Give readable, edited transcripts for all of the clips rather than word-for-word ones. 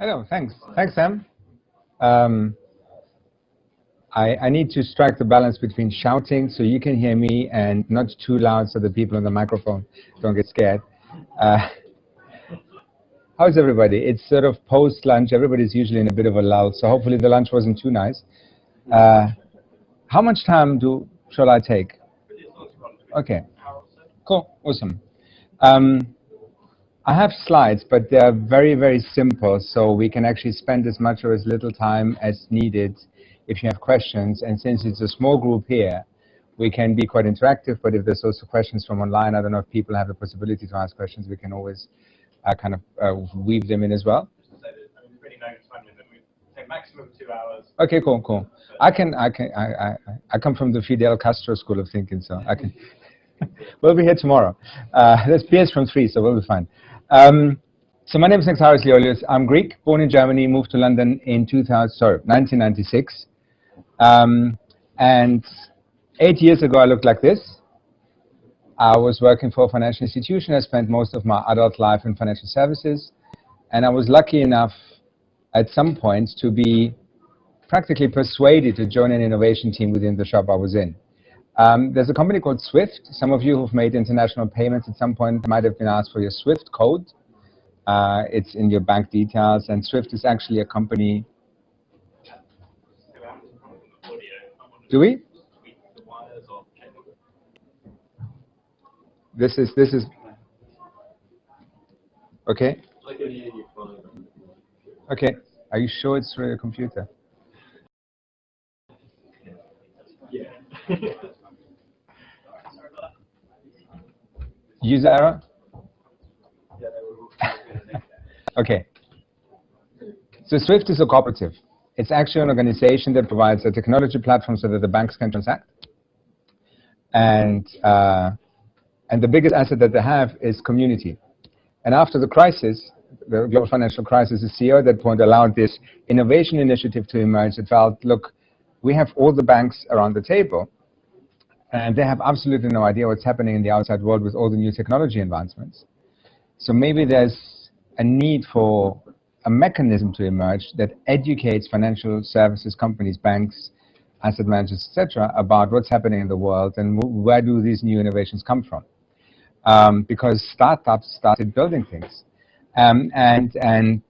Hello, thanks. Thanks, Sam. I need to strike the balance between shouting so you can hear me and not too loud so the people on the microphone don't get scared. How's everybody? It's sort of post-lunch. Everybody's usually in a bit of a lull, so hopefully the lunch wasn't too nice. How much time shall I take? Okay, cool, awesome. I have slides, but they're very, very simple, so we can actually spend as much or as little time as needed if you have questions. And since it's a small group here, we can be quite interactive, but if there's also questions from online, I don't know if people have the possibility to ask questions, we can always kind of weave them in as well. Just to say that, I mean, really no time limit. We take maximum 2 hours. Okay, cool. I come from the Fidel Castro school of thinking, so I can. We'll be here tomorrow. There's beers from 3, so we'll be fine. So my name is Nektarios Liolios. I'm Greek, born in Germany, moved to London in 1996. And 8 years ago, I looked like this. I was working for a financial institution. I spent most of my adult life in financial services. And I was lucky enough at some point to be practically persuaded to join an innovation team within the shop I was in. There's a company called Swift. Some of you who've made international payments at some point might have been asked for your Swift code. It's in your bank details, and Swift is actually a company. Do we? This is okay. Okay. Are you sure it's through your computer? Yeah. User error? Okay. So Swift is a cooperative. It's actually an organization that provides a technology platform so that the banks can transact. And the biggest asset that they have is community. And after the crisis, the global financial crisis, the CEO at that point allowed this innovation initiative to emerge. It felt, look, we have all the banks around the table, and they have absolutely no idea what's happening in the outside world with all the new technology advancements. So maybe there's a need for a mechanism to emerge that educates financial services companies, banks, asset managers, etc., about what's happening in the world and where do these new innovations come from. Because startups started building things. And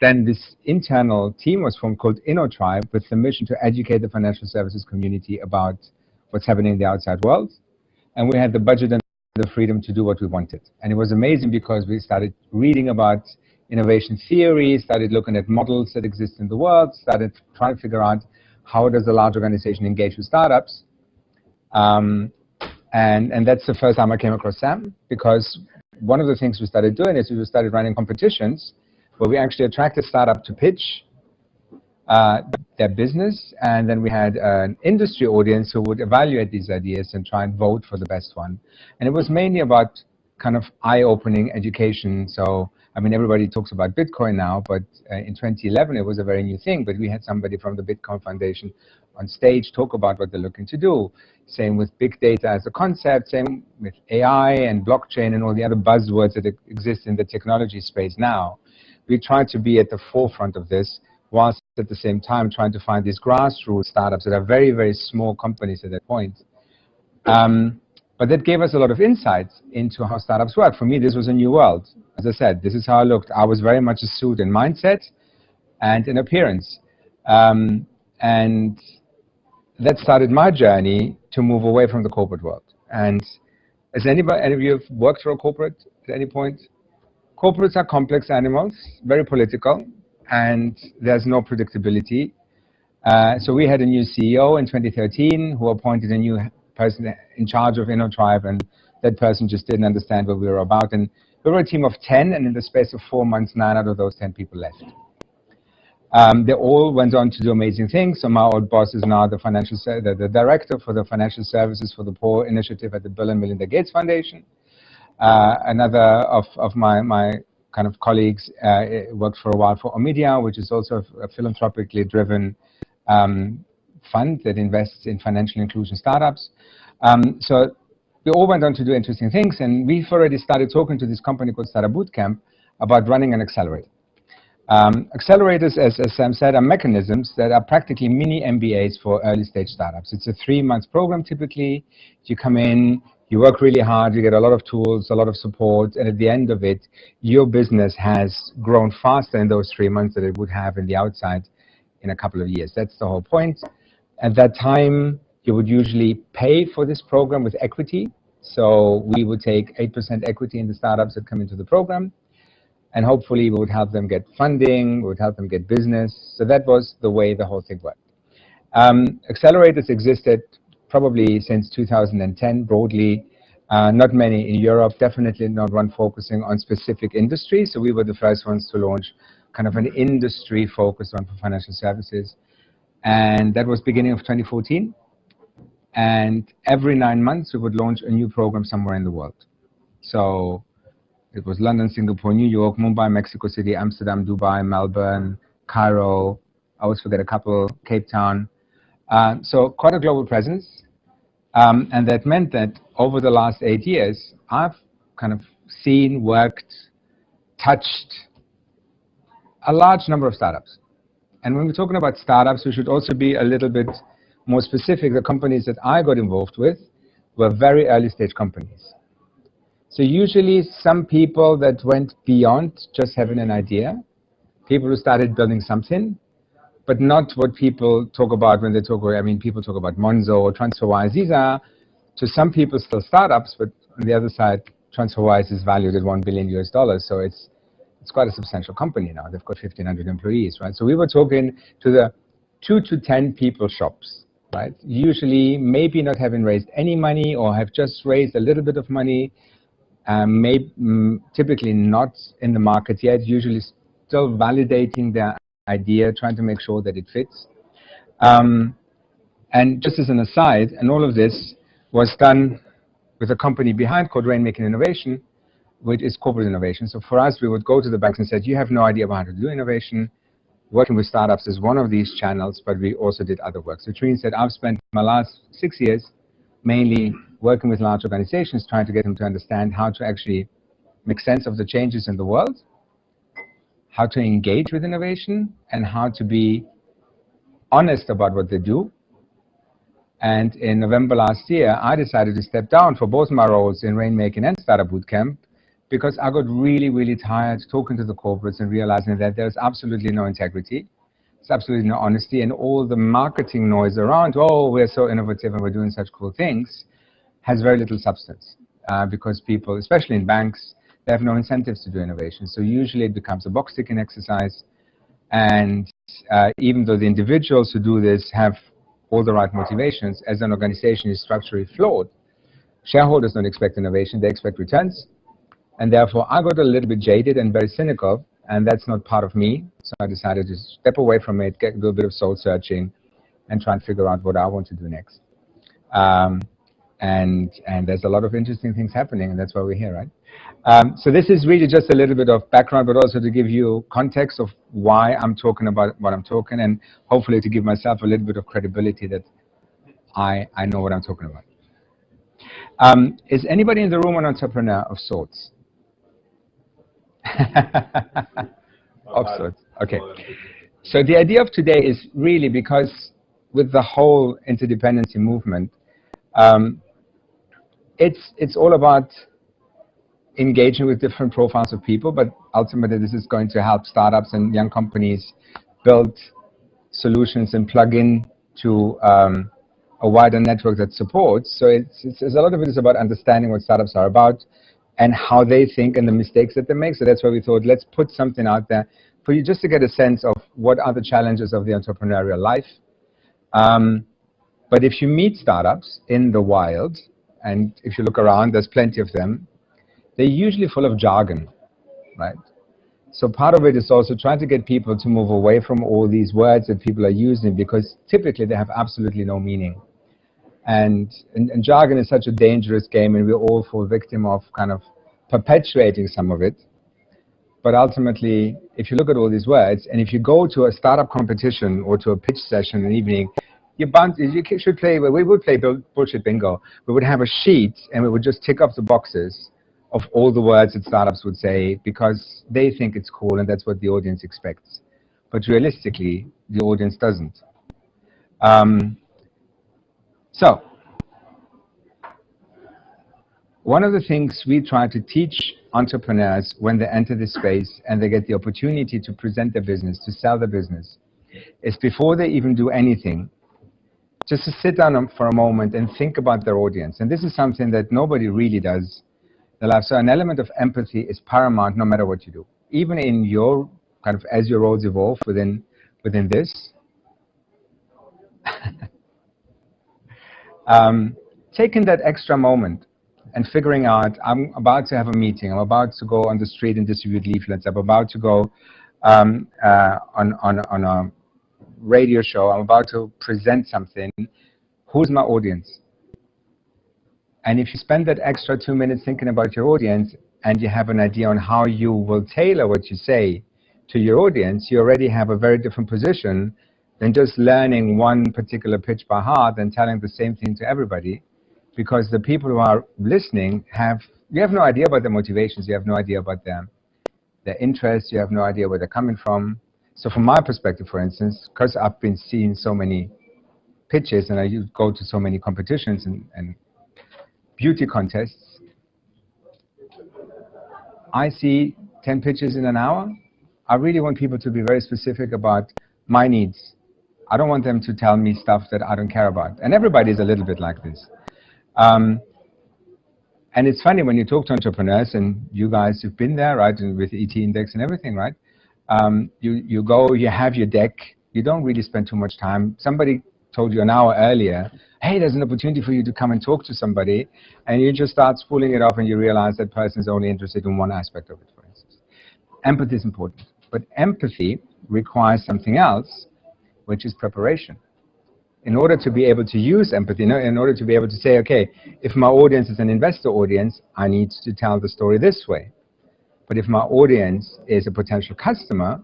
then this internal team was formed called InnoTribe with the mission to educate the financial services community about what's happening in the outside world. And we had the budget and the freedom to do what we wanted. And it was amazing because we started reading about innovation theory, started looking at models that exist in the world, started trying to figure out how does a large organization engage with startups. And that's the first time I came across Sam, because one of the things we started doing is we started running competitions where we actually attracted startup to pitch their business, and then we had an industry audience who would evaluate these ideas and try and vote for the best one. And it was mainly about kind of eye-opening education. So, I mean, everybody talks about Bitcoin now, but in 2011 it was a very new thing, but we had somebody from the Bitcoin Foundation on stage talk about what they're looking to do. Same with big data as a concept, same with AI and blockchain and all the other buzzwords that exist in the technology space now. We try to be at the forefront of this, whilst at the same time trying to find these grassroots startups that are very, very small companies at that point. But that gave us a lot of insights into how startups work. For me, this was a new world. As I said, this is how I looked. I was very much a suit in mindset and in appearance. And that started my journey to move away from the corporate world. And has any of you have worked for a corporate at any point? Corporates are complex animals, very political, and there's no predictability. So we had a new CEO in 2013 who appointed a new person in charge of InnoTribe, and that person just didn't understand what we were about. And we were a team of 10, and in the space of 4 months, 9 out of those 10 people left. They all went on to do amazing things. So my old boss is now the director for the Financial Services for the Poor initiative at the Bill and Melinda Gates Foundation. Another of my kind of colleagues worked for a while for Omidia, which is also a philanthropically driven fund that invests in financial inclusion startups. So we all went on to do interesting things, and we've already started talking to this company called Startupbootcamp about running an accelerator. Accelerators, as Sam said, are mechanisms that are practically mini MBAs for early stage startups. It's a 3-month program typically. You come in, you work really hard, you get a lot of tools, a lot of support, and at the end of it, your business has grown faster in those 3 months than it would have in the outside in a couple of years. That's the whole point. At that time, you would usually pay for this program with equity. So we would take 8% equity in the startups that come into the program. And hopefully we would help them get funding, we would help them get business. So that was the way the whole thing worked. Accelerators existed probably since 2010 broadly. Not many in Europe, definitely not one focusing on specific industries. So we were the first ones to launch kind of an industry focused on for financial services. And that was beginning of 2014. And every 9 months we would launch a new program somewhere in the world. So it was London, Singapore, New York, Mumbai, Mexico City, Amsterdam, Dubai, Melbourne, Cairo. I always forget a couple, Cape Town. So quite a global presence. And that meant that over the last 8 years, I've kind of seen, worked, touched a large number of startups. And when we're talking about startups, we should also be a little bit more specific. The companies that I got involved with were very early stage companies. So usually some people that went beyond just having an idea, people who started building something, but not what people talk about when they talk, I mean, people talk about Monzo or TransferWise. These are, to some people, still startups, but on the other side, TransferWise is valued at $1 billion US. So it's quite a substantial company now. They've got 1,500 employees, right? So we were talking to the 2 to 10 people shops, right? Usually maybe not having raised any money or have just raised a little bit of money, typically not in the market yet, usually still validating their idea, trying to make sure that it fits. And just as an aside, and all of this was done with a company behind called Rainmaking Innovation, which is corporate innovation. So for us, we would go to the banks and say, you have no idea about how to do innovation. Working with startups is one of these channels, but we also did other work. Which means that I've spent my last 6 years mainly working with large organizations, trying to get them to understand how to actually make sense of the changes in the world, how to engage with innovation, and how to be honest about what they do. And in November last year, I decided to step down for both my roles in Rainmaking and Startupbootcamp, because I got really, really tired talking to the corporates and realizing that there's absolutely no integrity, there's absolutely no honesty, and all the marketing noise around, oh, we're so innovative and we're doing such cool things, has very little substance. Because people, especially in banks, they have no incentives to do innovation. So usually it becomes a box-ticking exercise. And even though the individuals who do this have all the right motivations, as an organization is structurally flawed, shareholders don't expect innovation, they expect returns. And therefore, I got a little bit jaded and very cynical, and that's not part of me. So I decided to step away from it, do a bit of soul searching, and try and figure out what I want to do next. And there's a lot of interesting things happening, and that's why we're here, right? So this is really just a little bit of background, but also to give you context of why I'm talking about what I'm talking, and hopefully to give myself a little bit of credibility that I know what I'm talking about. Is anybody in the room an entrepreneur of sorts? Of sorts. Okay. So the idea of today is really because with the whole interdependency movement, it's all about engaging with different profiles of people, but ultimately this is going to help startups and young companies build solutions and plug in to a wider network that supports. So it's a lot of it is about understanding what startups are about and how they think and the mistakes that they make. So that's why we thought, let's put something out there for you just to get a sense of what are the challenges of the entrepreneurial life. But if you meet startups in the wild, and if you look around, there's plenty of them, they're usually full of jargon, right? So part of it is also trying to get people to move away from all these words that people are using, because typically they have absolutely no meaning. And jargon is such a dangerous game, and we all fall victim of kind of perpetuating some of it. But ultimately, if you look at all these words, and if you go to a startup competition or to a pitch session in the evening, you should play, we would play bullshit bingo. We would have a sheet, and we would just tick off the boxes of all the words that startups would say because they think it's cool and that's what the audience expects. But realistically, the audience doesn't. So, one of the things we try to teach entrepreneurs when they enter this space and they get the opportunity to present their business, to sell their business, is before they even do anything, just to sit down for a moment and think about their audience. And this is something that nobody really does in life. So an element of empathy is paramount no matter what you do. Even in your, kind of, as your roles evolve within this, taking that extra moment and figuring out, I'm about to have a meeting, I'm about to go on the street and distribute leaflets, I'm about to go on a radio show, I'm about to present something. Who's my audience? And if you spend that extra 2 minutes thinking about your audience and you have an idea on how you will tailor what you say to your audience, you already have a very different position than just learning one particular pitch by heart and telling the same thing to everybody. Because the people who are listening you have no idea about their motivations, you have no idea about their interests, you have no idea where they're coming from. So from my perspective, for instance, because I've been seeing so many pitches and I go to so many competitions and beauty contests, I see 10 pitches in an hour. I really want people to be very specific about my needs. I don't want them to tell me stuff that I don't care about. And everybody is a little bit like this. And it's funny when you talk to entrepreneurs, and you guys have been there, right, and with ET Index and everything, right? You go, you have your deck, you don't really spend too much time. Somebody told you an hour earlier, hey, there's an opportunity for you to come and talk to somebody, and you just start spooling it off and you realize that person is only interested in one aspect of it, for instance. Empathy is important, but empathy requires something else, which is preparation. In order to be able to use empathy, in order to be able to say, okay, if my audience is an investor audience, I need to tell the story this way. But if my audience is a potential customer,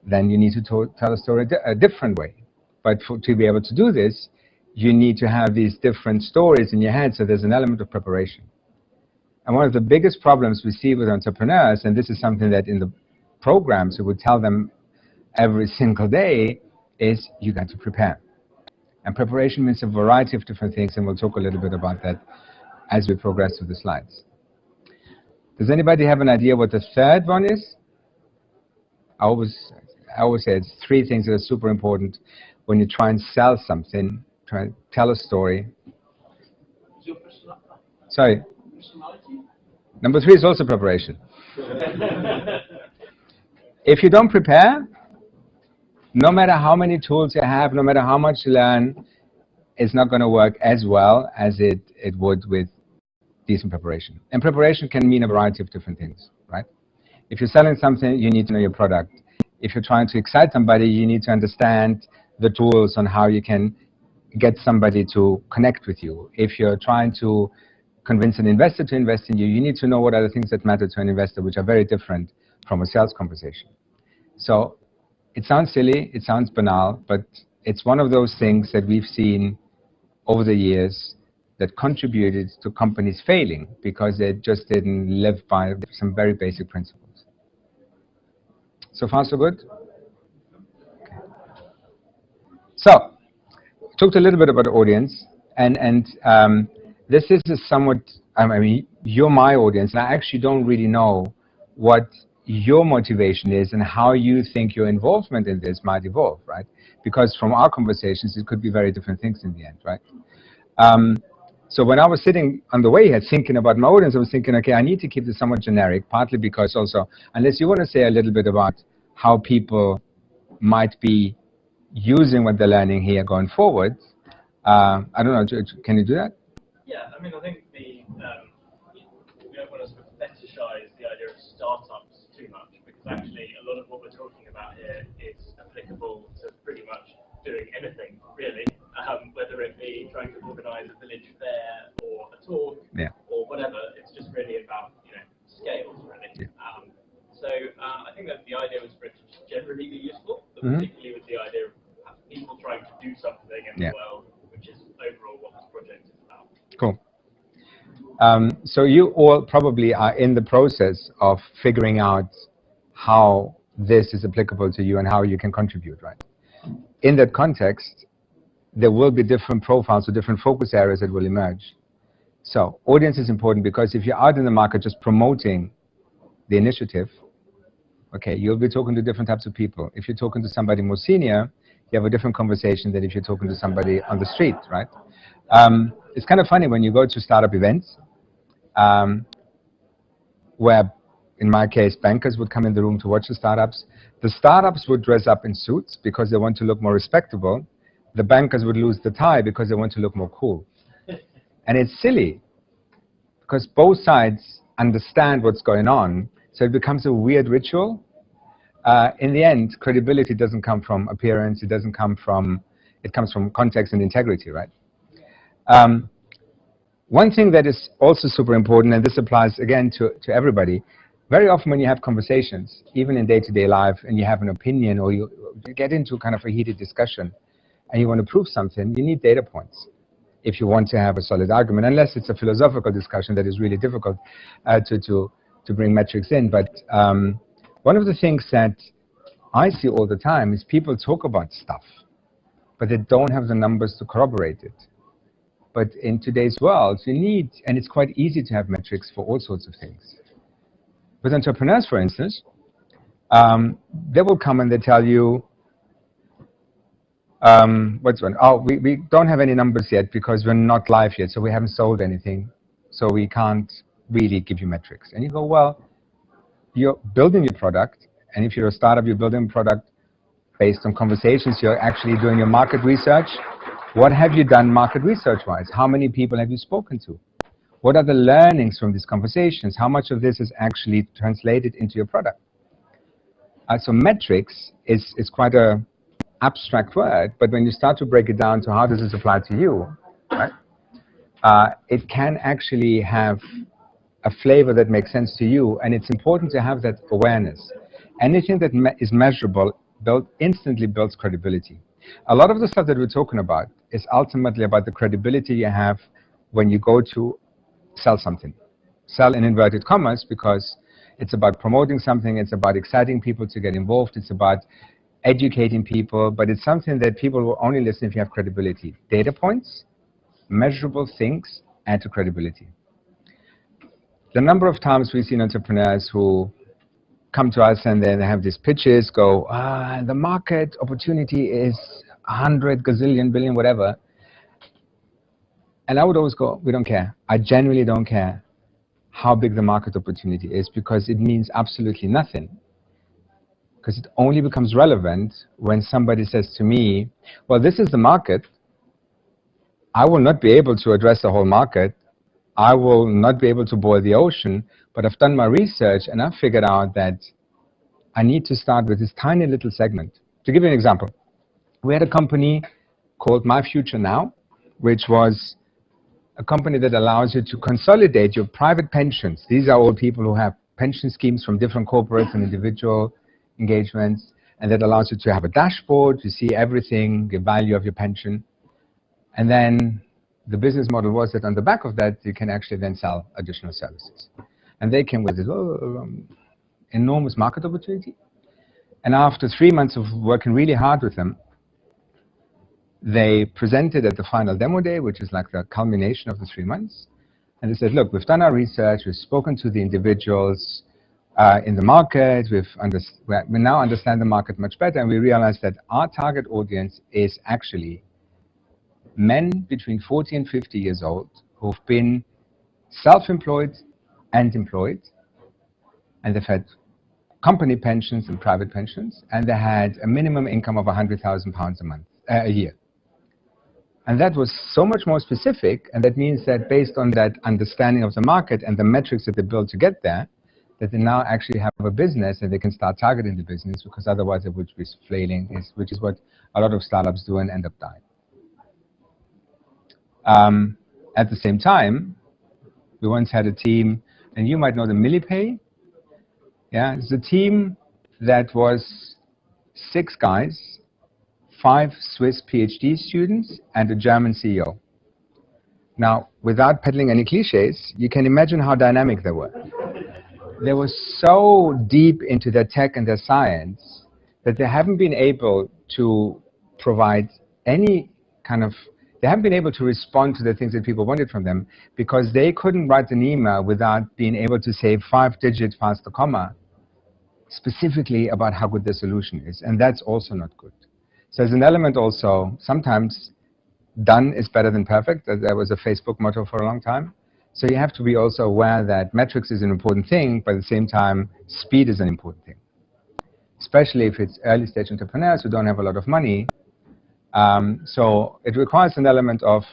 then you need to tell the story a different way. But to be able to do this, you need to have these different stories in your head, so there's an element of preparation. And one of the biggest problems we see with entrepreneurs, and this is something that in the programs we would tell them every single day, is you got to prepare. And preparation means a variety of different things, and we'll talk a little bit about that as we progress through the slides. Does anybody have an idea what the third one is? I always say it's 3 things that are super important when you try and sell something, try and tell a story. Sorry. Number 3 is also preparation. If you don't prepare, no matter how many tools you have, no matter how much you learn, it's not going to work as well as it would with decent preparation. And preparation can mean a variety of different things, right? If you're selling something, you need to know your product. If you're trying to excite somebody, you need to understand the tools on how you can get somebody to connect with you. If you're trying to convince an investor to invest in you, you need to know what are the things that matter to an investor, which are very different from a sales conversation. So it sounds silly, it sounds banal, but it's one of those things that we've seen over the years that contributed to companies failing because they just didn't live by some very basic principles. So far, so good? Okay. So, talked a little bit about the audience, and this is a somewhat, I mean, you're my audience, and I actually don't really know what your motivation is and how you think your involvement in this might evolve, right? Because from our conversations, it could be very different things in the end, right? So when I was sitting on the way here thinking about my audience, I was thinking, okay, I need to keep this somewhat generic, partly because also, unless you want to say a little bit about how people might be using what they're learning here going forward. I don't know, can you do that? Yeah, I mean, I think we don't want to sort of fetishize the idea of startups too much, because actually a lot of what we're talking about here is applicable to pretty much doing anything, really, whether it be trying to organize a village fair or a talk, yeah, or whatever. It's just really about, scales, really. Yeah. So I think that the idea was for it to generally be useful, but particularly with the idea of people trying to do something in the world, which is overall what this project is about. Cool. So you all probably are in the process of figuring out how this is applicable to you and how you can contribute, right? In that context, there will be different profiles or different focus areas that will emerge. So audience is important because if you're out in the market just promoting the initiative, okay, you'll be talking to different types of people. If you're talking to somebody more senior, you have a different conversation than if you're talking to somebody on the street, right? It's kind of funny when you go to startup events, where, in my case, bankers would come in the room to watch the startups. The startups would dress up in suits because they want to look more respectable. The bankers would lose the tie because they want to look more cool. And it's silly, because both sides understand what's going on, so it becomes a weird ritual. In the end, credibility doesn't come from appearance, it comes from context and integrity, right? One thing that is also super important, and this applies again to everybody, very often when you have conversations, even in day-to-day life, and you have an opinion or you get into kind of a heated discussion and you want to prove something, you need data points if you want to have a solid argument, unless it's a philosophical discussion that is really difficult to bring metrics in. But one of the things that I see all the time is people talk about stuff, but they don't have the numbers to corroborate it. But in today's world, you need, and it's quite easy to have metrics for all sorts of things. With entrepreneurs, for instance, they will come and they tell you, what's one? Oh, we don't have any numbers yet because we're not live yet, so we haven't sold anything, so we can't really give you metrics. And you go, well, you're building your product, and if you're a startup, you're building a product based on conversations, you're actually doing your market research. What have you done market research-wise? How many people have you spoken to? What are the learnings from these conversations? How much of this is actually translated into your product? So metrics is quite an abstract word, but when you start to break it down to how does this apply to you, right? It can actually have a flavor that makes sense to you, and it's important to have that awareness. Anything that is measurable instantly builds credibility. A lot of the stuff that we're talking about is ultimately about the credibility you have when you go to sell something. Sell in inverted commas, because it's about promoting something, it's about exciting people to get involved, it's about educating people, but it's something that people will only listen if you have credibility. Data points, measurable things, add to credibility. The number of times we've seen entrepreneurs who come to us and then have these pitches, go, the market opportunity is 100 gazillion billion, whatever. And I would always go, we don't care. I genuinely don't care how big the market opportunity is, because it means absolutely nothing. Because it only becomes relevant when somebody says to me, well, this is the market. I will not be able to address the whole market. I will not be able to boil the ocean, but I've done my research and I've figured out that I need to start with this tiny little segment. To give you an example, we had a company called My Future Now, which was a company that allows you to consolidate your private pensions. These are all people who have pension schemes from different corporates and individual engagements, and that allows you to have a dashboard, to see everything, the value of your pension. And then the business model was that on the back of that, you can actually then sell additional services. And they came with this enormous market opportunity. And after 3 months of working really hard with them, they presented at the final demo day, which is like the culmination of the 3 months. And they said, look, we've done our research, we've spoken to the individuals in the market, we now understand the market much better, and we realized that our target audience is actually men between 40 and 50 years old who've been self-employed and employed, and they've had company pensions and private pensions, and they had a minimum income of £100,000 a year. And that was so much more specific, and that means that based on that understanding of the market and the metrics that they built to get there, that they now actually have a business and they can start targeting the business, because otherwise it would be flailing, which is what a lot of startups do and end up dying. At the same time, we once had a team, and you might know the Millipay. Yeah, it's a team that was 6 guys, 5 Swiss PhD students, and a German CEO. Now, without peddling any cliches, you can imagine how dynamic they were. They were so deep into their tech and their science that they haven't been able to provide any kind of, they haven't been able to respond to the things that people wanted from them because they couldn't write an email without being able to say 5-digit faster comma specifically about how good the solution is. And that's also not good. So there's an element also, sometimes done is better than perfect. That was a Facebook motto for a long time. So you have to be also aware that metrics is an important thing, but at the same time, speed is an important thing. Especially if it's early stage entrepreneurs who don't have a lot of money. So it requires an element of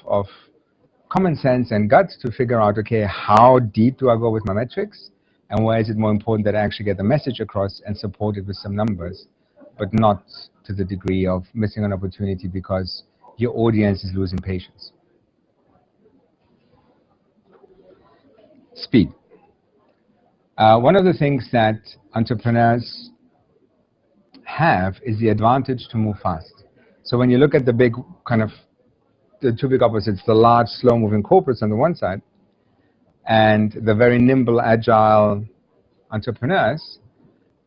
common sense and guts to figure out, okay, how deep do I go with my metrics? And where is it more important that I actually get the message across and support it with some numbers, but not to the degree of missing an opportunity because your audience is losing patience. Speed. One of the things that entrepreneurs have is the advantage to move fast. So when you look at the big kind of, the two big opposites, the large, slow-moving corporates on the one side, and the very nimble, agile entrepreneurs,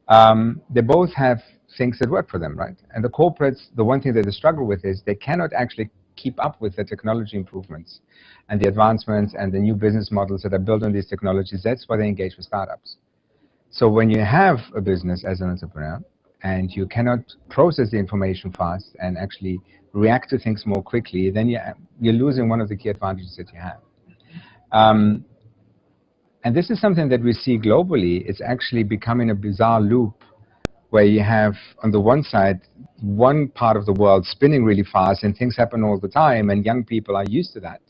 they both have things that work for them, right? And the corporates, the one thing that they struggle with is they cannot actually keep up with the technology improvements and the advancements and the new business models that are built on these technologies. That's why they engage with startups. So when you have a business as an entrepreneur and you cannot process the information fast and actually react to things more quickly, then you're losing one of the key advantages that you have. And this is something that we see globally. It's actually becoming a bizarre loop where you have, on the one side, one part of the world spinning really fast and things happen all the time and young people are used to that.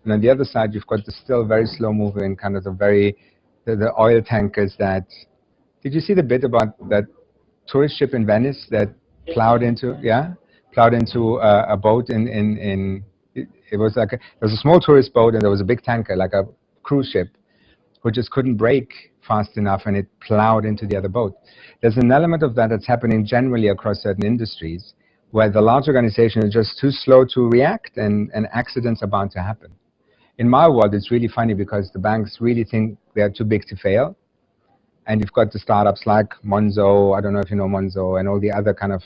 And on the other side, you've got the still very slow-moving, kind of the oil tankers that... Did you see the bit about that tourist ship in Venice that plowed into, a boat it was like there was a small tourist boat and there was a big tanker, like a cruise ship, who just couldn't brake fast enough and it plowed into the other boat. There's an element of that that's happening generally across certain industries where the large organization is just too slow to react and accidents are bound to happen. In my world, it's really funny because the banks really think they're too big to fail. And you've got the startups like Monzo, I don't know if you know Monzo, and all the other kind of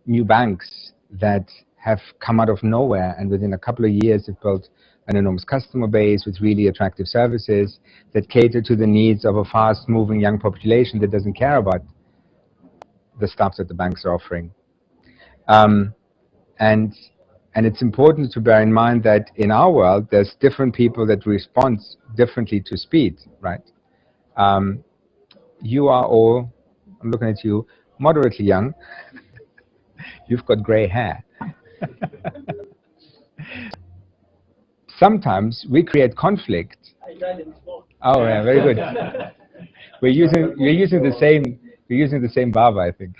new banks that have come out of nowhere, and within a couple of years they've built an enormous customer base with really attractive services that cater to the needs of a fast-moving young population that doesn't care about the stuff that the banks are offering. And it's important to bear in mind that in our world, there's different people that respond differently to speed, right? You are all, I'm looking at you, moderately young. You've got gray hair. Sometimes we create conflict. Oh yeah, very good. We're using the same barber, I think.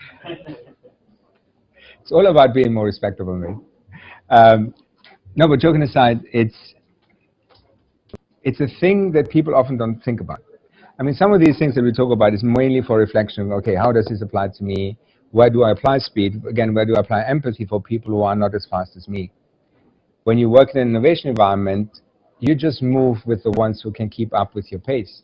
It's all about being more respectable, mate. No, but joking aside, it's a thing that people often don't think about. I mean, some of these things that we talk about is mainly for reflection. Okay, how does this apply to me? Where do I apply speed? Again, where do I apply empathy for people who are not as fast as me? When you work in an innovation environment, you just move with the ones who can keep up with your pace.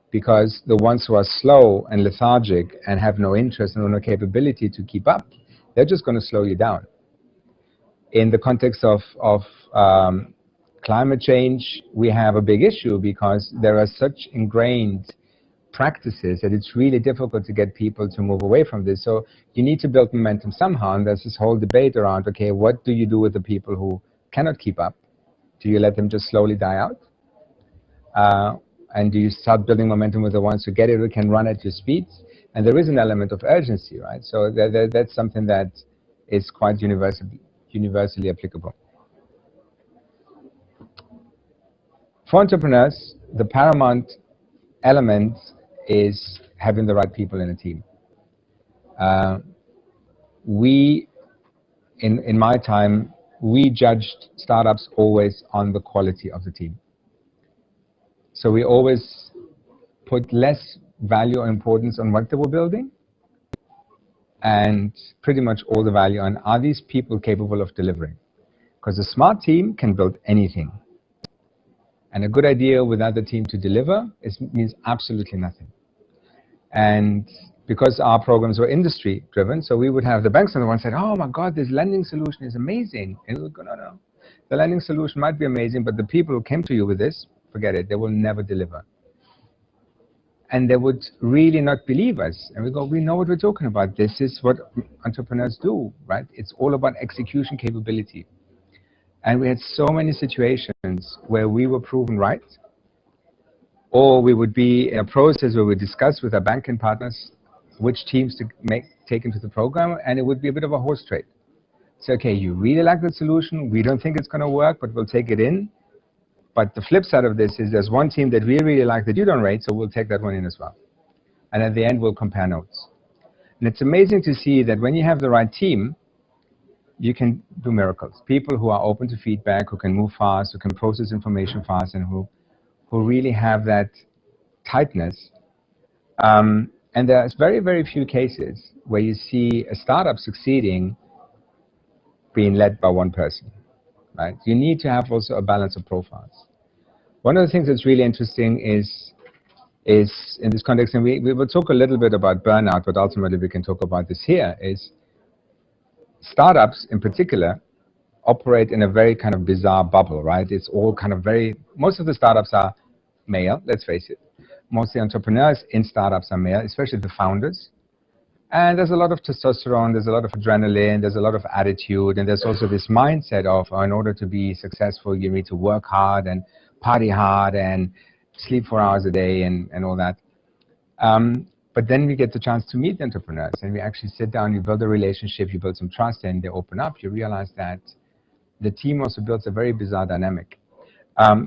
Because the ones who are slow and lethargic and have no interest and no capability to keep up, they're just going to slow you down. In the context of climate change, we have a big issue because there are such ingrained practices that it's really difficult to get people to move away from this. So you need to build momentum somehow, and there's this whole debate around, okay, what do you do with the people who cannot keep up? Do you let them just slowly die out? And do you start building momentum with the ones who get it, who can run at your speeds? And there is an element of urgency, right? So that's something that is quite universally applicable. For entrepreneurs, the paramount element is having the right people in a team. In my time, we judged startups always on the quality of the team. So we always put less value or importance on what they were building and pretty much all the value on, are these people capable of delivering? Because a smart team can build anything. And a good idea without the team to deliver means absolutely nothing. And because our programs were industry driven, so we would have the banks on the one side, oh my God, this lending solution is amazing. And we would go, no, no. The lending solution might be amazing, but the people who came to you with this, forget it, they will never deliver. And they would really not believe us. And we go, we know what we're talking about. This is what entrepreneurs do, right? It's all about execution capability. And we had so many situations where we were proven right, or we would be in a process where we discuss with our banking partners which teams to take into the program, and it would be a bit of a horse trade. So, okay, you really like the solution, we don't think it's going to work, but we'll take it in. But the flip side of this is there's one team that we really like that you don't rate, so we'll take that one in as well. And at the end, we'll compare notes. And it's amazing to see that when you have the right team, you can do miracles. People who are open to feedback, who can move fast, who can process information fast, and who really have that tightness. And there's very, very few cases where you see a startup succeeding being led by one person, right? You need to have also a balance of profiles. One of the things that's really interesting is in this context, and we will talk a little bit about burnout, but ultimately we can talk about this here, is startups in particular operate in a very kind of bizarre bubble, right? It's all kind of most of the startups are male, let's face it. Most of the entrepreneurs in startups are male, especially the founders. And there's a lot of testosterone, there's a lot of adrenaline, there's a lot of attitude, and there's also this mindset of, in order to be successful, you need to work hard and party hard and sleep 4 hours a day and all that. But then we get the chance to meet the entrepreneurs, and we actually sit down, you build a relationship, you build some trust, and they open up. You realize that the team also builds a very bizarre dynamic.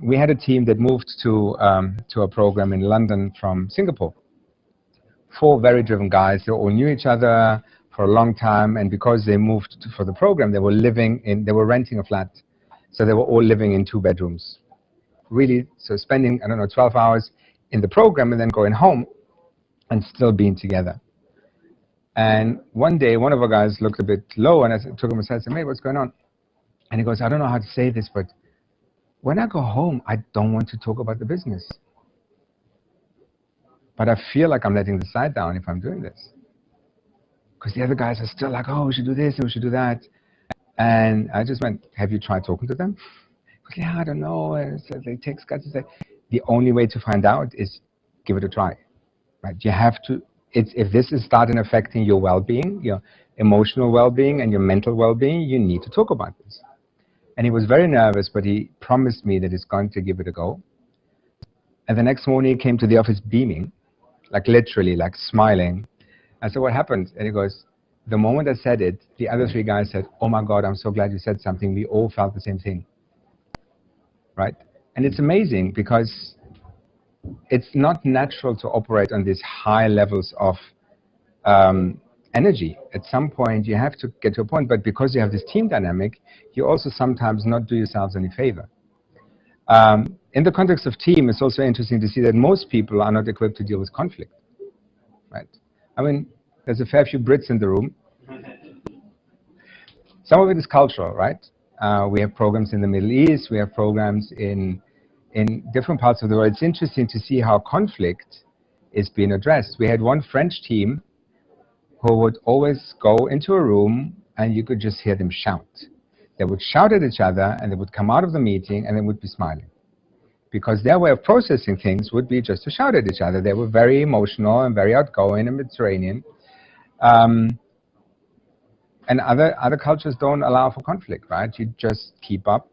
We had a team that moved to a program in London from Singapore. 4 very driven guys. They all knew each other for a long time, and because they moved for the program, they were renting a flat, so they were all living in 2 bedrooms. Really, so spending 12 hours in the program and then going home and still being together. And one day, one of our guys looked a bit low, and I took him aside and said, "Mate, what's going on?" And he goes, "I don't know how to say this, but when I go home, I don't want to talk about the business. But I feel like I'm letting the side down if I'm doing this. Because the other guys are still like, oh, we should do this and we should do that." And I just went, "Have you tried talking to them?" Because, yeah, I don't know. And so they text guys and say, the only way to find out is give it a try. Right? You have to, if this is starting affecting your well-being, your emotional well-being and your mental well-being, you need to talk about this. And he was very nervous, but he promised me that he's going to give it a go. And the next morning he came to the office beaming, like literally, like smiling. I said, "What happened?" And he goes, "The moment I said it, the other 3 guys said, 'Oh my God, I'm so glad you said something. We all felt the same thing.'" Right? And it's amazing because it's not natural to operate on these high levels of energy. At some point, you have to get to a point, but because you have this team dynamic, you also sometimes not do yourselves any favor. In the context of team, it's also interesting to see that most people are not equipped to deal with conflict, right? I mean, there's a fair few Brits in the room. Some of it is cultural, right? We have programs in the Middle East, we have programs in different parts of the world. It's interesting to see how conflict is being addressed. We had one French team who would always go into a room and you could just hear them shout. They would shout at each other and they would come out of the meeting and they would be smiling. Because their way of processing things would be just to shout at each other. They were very emotional and very outgoing and Mediterranean. And other cultures don't allow for conflict, right? You just keep up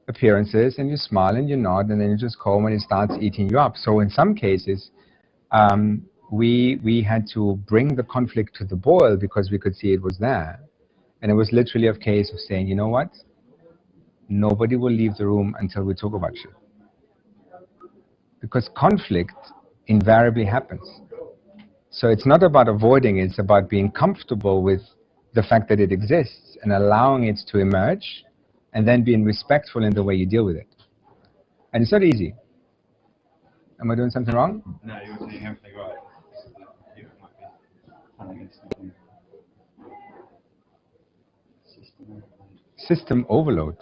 appearances and you smile and you nod and then you just go and it starts eating you up. So in some cases, we had to bring the conflict to the boil because we could see it was there. And it was literally a case of saying, you know what? Nobody will leave the room until we talk about you. Because conflict invariably happens. So it's not about avoiding it, it's about being comfortable with the fact that it exists and allowing it to emerge and then being respectful in the way you deal with it. And it's not easy. Am I doing something wrong? No, you're doing everything right. You might be planning something. system overload.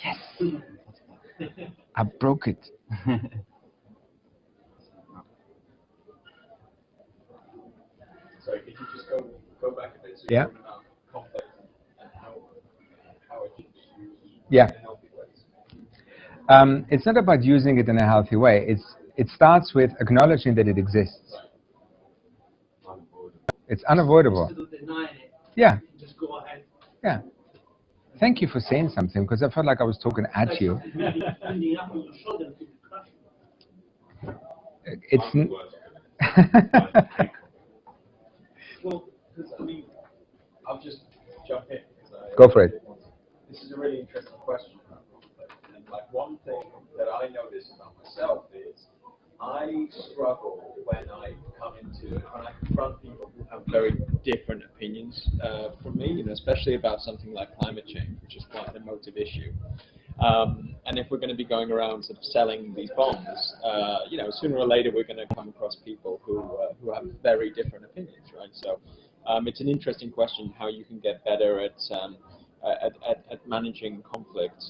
Yes! I broke it. Sorry, could you just go back a bit? So Yeah. Conflict and how it should be used Yeah. in healthy ways. It's not about using it in a healthy way. It starts with acknowledging that it exists. It's unavoidable. Instead of denying it, Yeah. just go ahead. Yeah. Thank you for saying something, because I felt like I was talking at you. Ending up on your shoulder to the crush. It's Well, because I mean, I'll just jump in. Go for it. This is a really interesting question about conflict. And like one thing that I notice about myself is I struggle when I confront people who have very different opinions from me, especially about something like climate change, which is quite an emotive issue. And if we're going to be going around sort of selling these bonds, sooner or later we're going to come across people who have very different opinions, right? So it's an interesting question how you can get better at managing conflict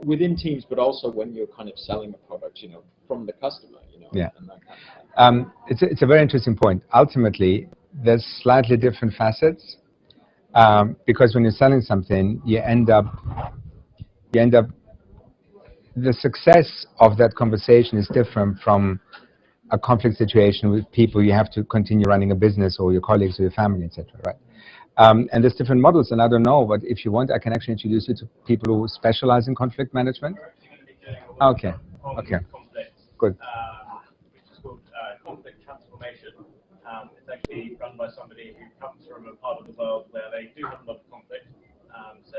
within teams, but also when you're kind of selling a product, from the customer, Yeah. and that kind of thing. It's a very interesting point. Ultimately, there's slightly different facets, because when you're selling something, you end up the success of that conversation is different from a conflict situation with people you have to continue running a business, or your colleagues, or your family, etc. Right? And there's different models, and I don't know, but if you want, I can actually introduce you to people who specialize in conflict management. Okay. Okay. Conflict, Good. which is called conflict transformation. It's actually run by somebody who comes from a part of the world where they do have a lot of conflict. So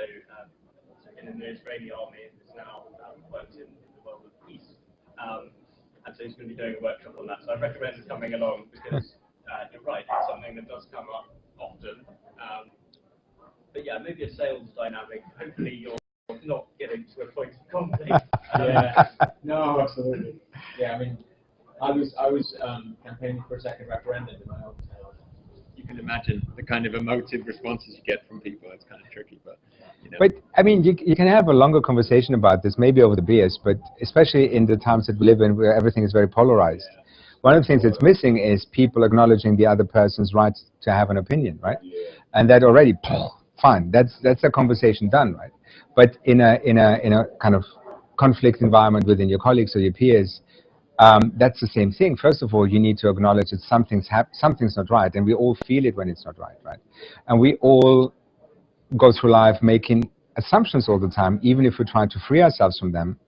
in the Israeli army, is now works in the world of peace. And so he's going to be doing a workshop on that. So I recommend coming along, because you're right, it's something that does come up often. But yeah, maybe a sales dynamic. Hopefully you're not getting to a point of conflict. Yeah, no, absolutely. Yeah, I mean, I was campaigning for a second referendum in my own town. You can imagine the kind of emotive responses you get from people. It's kind of tricky, but But I mean, you can have a longer conversation about this, maybe over the beers, but especially in the times that we live in, where everything is very polarized. One of the things that's missing is people acknowledging the other person's right to have an opinion, right? And that already, fine. That's a conversation done, right? But in a kind of conflict environment within your colleagues or your peers, that's the same thing. First of all, you need to acknowledge that something's not right, and we all feel it when it's not right, right? And we all go through life making assumptions all the time, even if we're trying to free ourselves from them.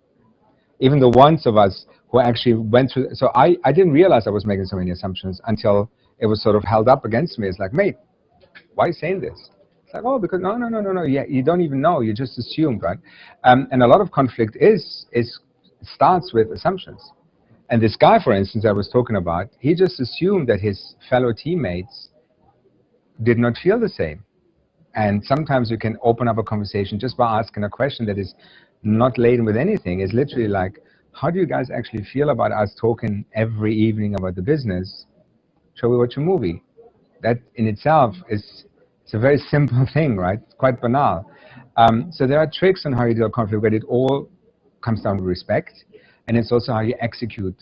Even the ones of us who actually went through, so I didn't realize I was making so many assumptions until it was sort of held up against me. It's like, mate, why are you saying this? It's like, oh, because no, yeah, you don't even know, you just assumed, right? And a lot of conflict starts with assumptions. And this guy, for instance, I was talking about, he just assumed that his fellow teammates did not feel the same. And sometimes you can open up a conversation just by asking a question that is not laden with anything. It's literally like, how do you guys actually feel about us talking every evening about the business? Shall we watch a movie? That in itself it's a very simple thing, right? It's quite banal. So there are tricks on how you deal with conflict, but it all comes down to respect. And it's also how you execute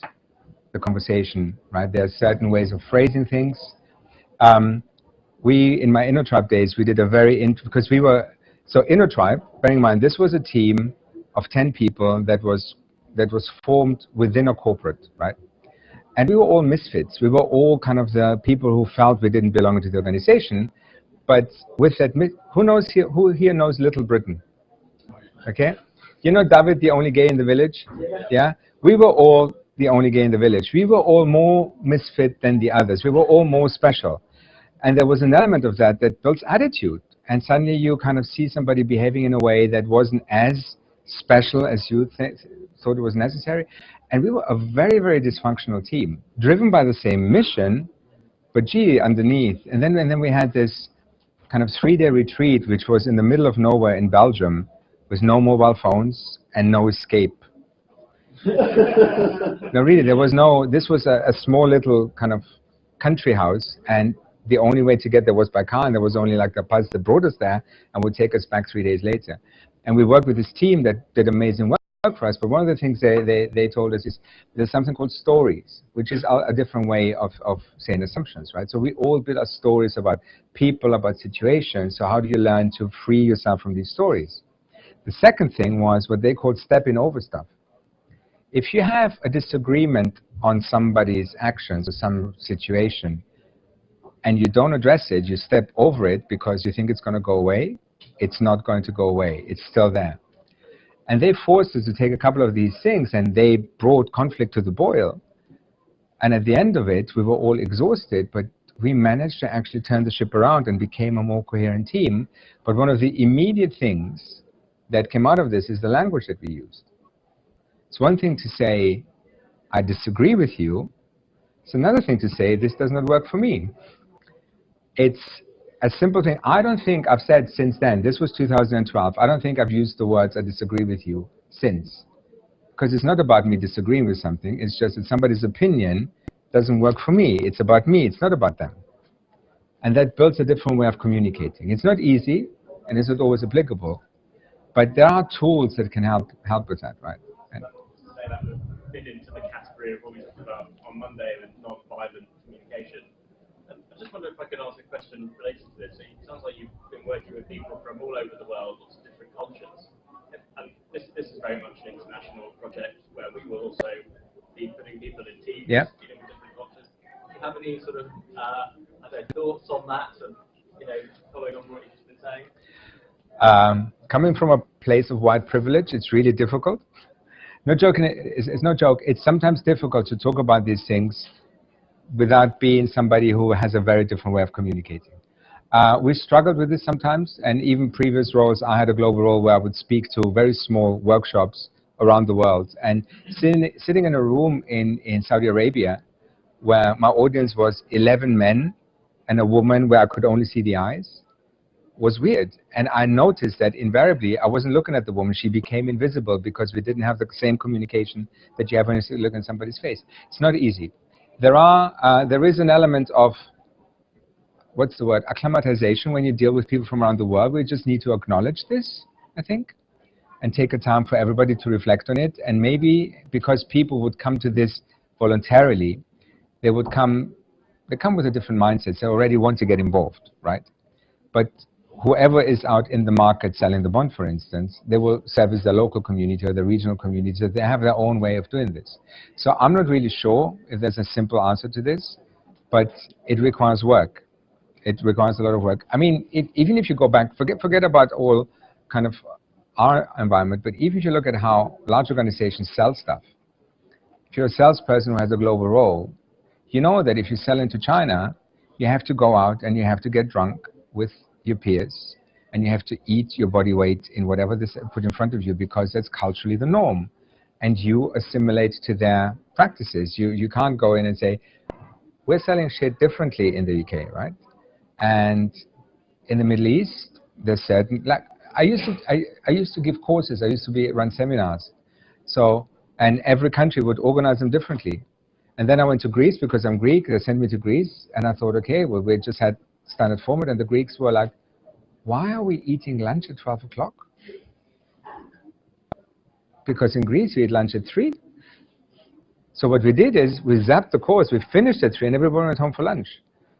the conversation, right? There are certain ways of phrasing things. In my InnoTribe days, we did a because we were, so InnoTribe, bearing in mind, this was a team of 10 people that was formed within a corporate, right? And we were all misfits. We were all kind of the people who felt we didn't belong to the organization. But with that, who here knows Little Britain? Okay? You know David, the only gay in the village? Yeah? We were all the only gay in the village. We were all more misfit than the others. We were all more special. And there was an element of that builds attitude. And suddenly you kind of see somebody behaving in a way that wasn't as special as you thought it was necessary. And we were a very, very dysfunctional team, driven by the same mission, but gee, underneath. And then we had this kind of 3-day retreat, which was in the middle of nowhere in Belgium, with no mobile phones and no escape. No, really, there was no, this was a small little kind of country house, and the only way to get there was by car, and there was only like a bus that brought us there and would take us back 3 days later. And we worked with this team that did amazing work for us, but one of the things they told us is there's something called stories, which is a different way of saying assumptions, right? So we all build our stories about people, about situations. So how do you learn to free yourself from these stories? The second thing was what they called stepping over stuff. If you have a disagreement on somebody's actions or some situation, and you don't address it, you step over it because you think it's going to go away, it's not going to go away. It's still there. And they forced us to take a couple of these things, and they brought conflict to the boil. And at the end of it, we were all exhausted, but we managed to actually turn the ship around and became a more coherent team. But one of the immediate things that came out of this is the language that we used. It's one thing to say, I disagree with you. It's another thing to say, this does not work for me. It's a simple thing. I don't think I've said since then, this was 2012, I don't think I've used the words I disagree with you since. Because it's not about me disagreeing with something, it's just that somebody's opinion doesn't work for me. It's about me, it's not about them. And that builds a different way of communicating. It's not easy, and it's not always applicable, but there are tools that can help with that, right? And say that would fit into the category of what we talked about on Monday with non-violent communication. I just wonder if I could ask a question related to this. So it sounds like you've been working with people from all over the world, lots of different cultures. And this is very much an international project where we will also be putting people in teams dealing with different cultures. Do you have any sort of thoughts on that and following on what you've just been saying? Coming from a place of white privilege, it's really difficult. No joking, it's no joke. It's sometimes difficult to talk about these things without being somebody who has a very different way of communicating. We struggled with this sometimes, and even previous roles, I had a global role where I would speak to very small workshops around the world. And sitting in a room in Saudi Arabia, where my audience was 11 men and a woman where I could only see the eyes, was weird. And I noticed that invariably, I wasn't looking at the woman, she became invisible because we didn't have the same communication that you have when you look in somebody's face. It's not easy. There is an element of, what's the word, acclimatization when you deal with people from around the world. We just need to acknowledge this, I think, and take a time for everybody to reflect on it. And maybe because people would come to this voluntarily, they come with a different mindset. They already want to get involved, right? But whoever is out in the market selling the bond, for instance, they will service the local community or the regional community. So they have their own way of doing this. So I'm not really sure if there's a simple answer to this, but it requires work. It requires a lot of work. I mean, even if you go back, forget about all kind of our environment, but even if you look at how large organizations sell stuff, if you're a salesperson who has a global role, you know that if you sell into China, you have to go out and you have to get drunk with your peers, and you have to eat your body weight in whatever they put in front of you because that's culturally the norm, and you assimilate to their practices. You can't go in and say, we're selling shit differently in the UK, right? And in the Middle East, there's certain, like, I used to give courses, I used to run seminars, so, and every country would organize them differently. And then I went to Greece because I'm Greek. They sent me to Greece, and I thought, okay, well, we just had standard format, and the Greeks were like, why are we eating lunch at 12 o'clock? Because in Greece, we eat lunch at 3. So what we did is we zapped the course, we finished at 3, and everyone went home for lunch.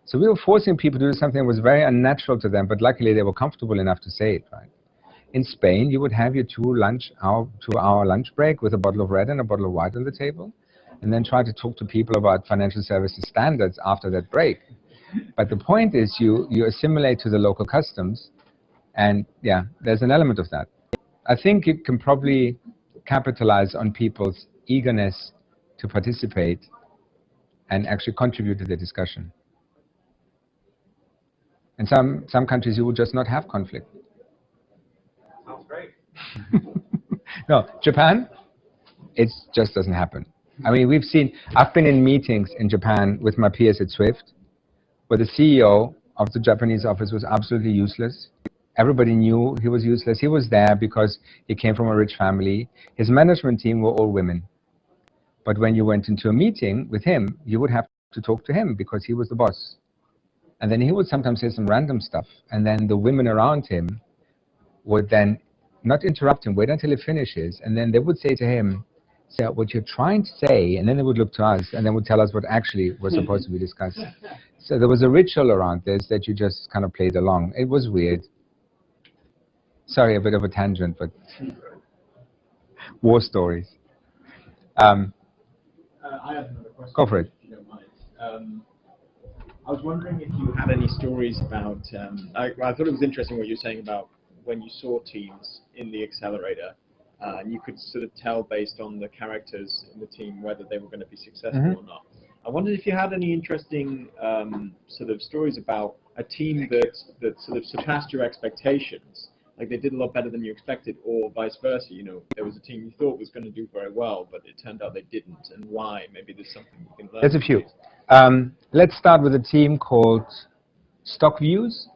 So we were forcing people to do something that was very unnatural to them, but luckily they were comfortable enough to say it, right? In Spain, you would have your 2-hour lunch break with a bottle of red and a bottle of white on the table, and then try to talk to people about financial services standards after that break. But the point is you assimilate to the local customs, and yeah, there's an element of that. I think you can probably capitalize on people's eagerness to participate and actually contribute to the discussion. In some countries, you will just not have conflict. Sounds great. No, Japan, it just doesn't happen. I mean, I've been in meetings in Japan with my peers at Swift, where the CEO of the Japanese office was absolutely useless. Everybody knew he was useless. He was there because he came from a rich family. His management team were all women. But when you went into a meeting with him, you would have to talk to him because he was the boss. And then he would sometimes say some random stuff. And then the women around him would then not interrupt him, wait until he finishes. And then they would say to him, say what you're trying to say. And then they would look to us and then would tell us what actually was supposed to be discussed. So there was a ritual around this that you just kind of played along. It was weird. Sorry, a bit of a tangent, but war stories. I have another question. Go for it. If you don't mind. I was wondering if you had any stories about. I thought it was interesting what you were saying about when you saw teams in the accelerator, and you could sort of tell based on the characters in the team whether they were going to be successful or not. I wondered if you had any interesting sort of stories about a team that sort of surpassed your expectations. Like they did a lot better than you expected, or vice versa. You know, there was a team you thought was going to do very well, but it turned out they didn't, and why? Maybe there's something you can learn. There's a few. Let's start with a team called StockViews.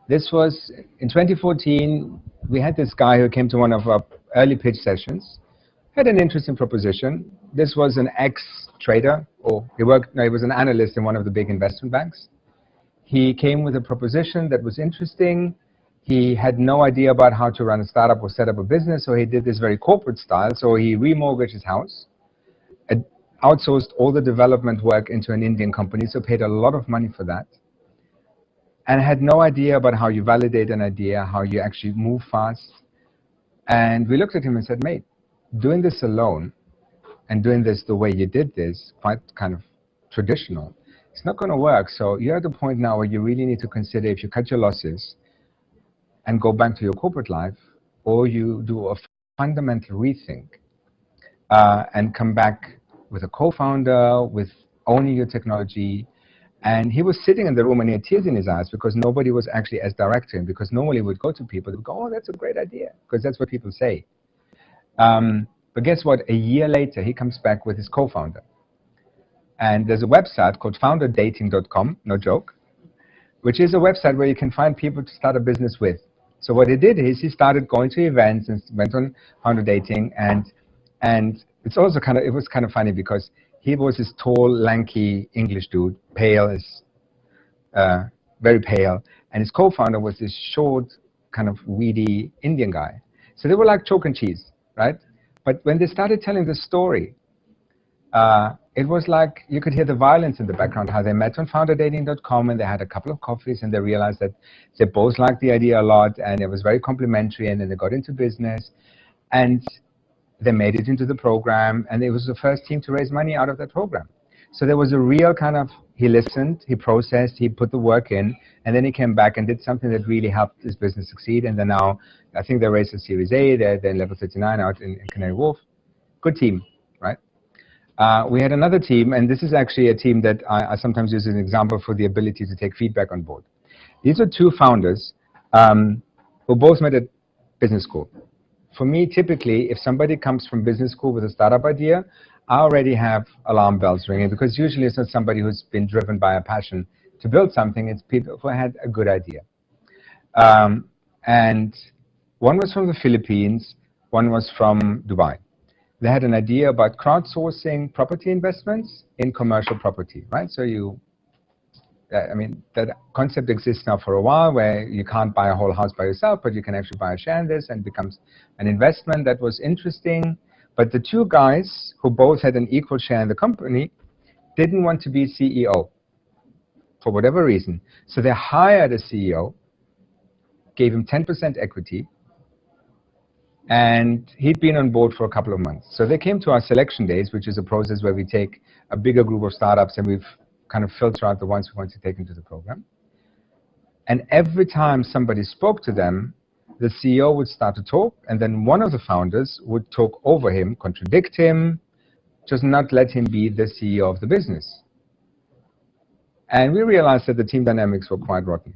This was in 2014. We had this guy who came to one of our early pitch sessions, had an interesting proposition. This was an ex-trader, or he was an analyst in one of the big investment banks. He came with a proposition that was interesting. He had no idea about how to run a startup or set up a business, so he did this very corporate style. So he remortgaged his house, outsourced all the development work into an Indian company, so paid a lot of money for that, and had no idea about how you validate an idea, how you actually move fast. And we looked at him and said, mate, doing this alone and doing this the way you did this, quite kind of traditional, it's not going to work. So you're at the point now where you really need to consider if you cut your losses and go back to your corporate life, or you do a fundamental rethink and come back with a co-founder, with owning your technology. And he was sitting in the room and he had tears in his eyes because nobody was actually as direct to him, because normally we'd go to people, they'd go, oh, that's a great idea, because that's what people say. But guess what? A year later, he comes back with his co-founder. And there's a website called founderdating.com, no joke, which is a website where you can find people to start a business with. So what he did is he started going to events and went on founder dating, and it's also it was kind of funny because he was this tall, lanky English dude, pale, very pale, and his co-founder was this short, kind of weedy Indian guy. So they were like chalk and cheese, right? But when they started telling the story, it was like you could hear the violence in the background, how they met on founderdating.com and they had a couple of coffees and they realized that they both liked the idea a lot and it was very complimentary, and then they got into business and they made it into the program, and it was the first team to raise money out of that program. So there was a real kind of, he listened, he processed, he put the work in, and then he came back and did something that really helped his business succeed. And then now, I think they raised a Series A, they're in level 39 out in Canary Wharf. Good team, right? We had another team, and this is actually a team that I sometimes use as an example for the ability to take feedback on board. These are two founders who both met at business school. For me, typically, if somebody comes from business school with a startup idea, I already have alarm bells ringing, because usually it's not somebody who's been driven by a passion to build something, it's people who had a good idea. And one was from the Philippines, one was from Dubai. They had an idea about crowdsourcing property investments in commercial property, right? So I mean, that concept exists now for a while, where you can't buy a whole house by yourself, but you can actually buy a share in this, and it becomes an investment. That was interesting. But the two guys who both had an equal share in the company didn't want to be CEO for whatever reason. So they hired a CEO, gave him 10% equity, and he'd been on board for a couple of months. So they came to our selection days, which is a process where we take a bigger group of startups and we've kind of filter out the ones we want to take into the program. And every time somebody spoke to them, the CEO would start to talk, and then one of the founders would talk over him, contradict him, just not let him be the CEO of the business. And we realized that the team dynamics were quite rotten.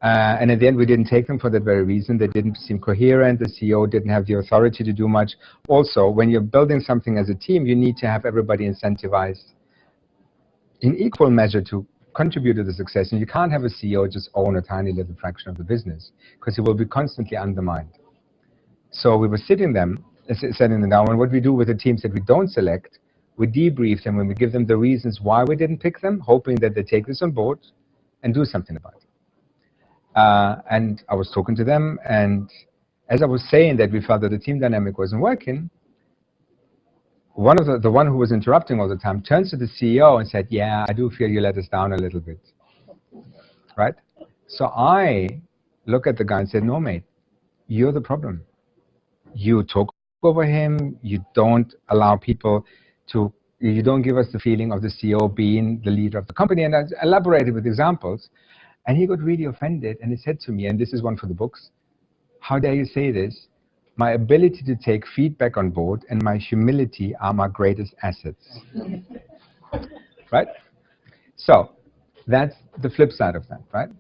And at the end, we didn't take them for that very reason. They didn't seem coherent. The CEO didn't have the authority to do much. Also, when you're building something as a team, you need to have everybody incentivized in equal measure to contribute to the success. And you can't have a CEO just own a tiny little fraction of the business, because he will be constantly undermined. So we were setting them down. And what we do with the teams that we don't select, we debrief them and we give them the reasons why we didn't pick them, hoping that they take this on board and do something about it. And I was talking to them, and as I was saying that we felt that the team dynamic wasn't working, one of the one who was interrupting all the time turns to the CEO and said, "Yeah, I do feel you let us down a little bit." Right? So I look at the guy and said, "No, mate, you're the problem. You talk over him. You don't allow people to. You don't give us the feeling of the CEO being the leader of the company." And I elaborated with examples, and he got really offended. And he said to me, and this is one for the books, "How dare you say this? My ability to take feedback on board and my humility are my greatest assets." Right? So that's the flip side of that, right?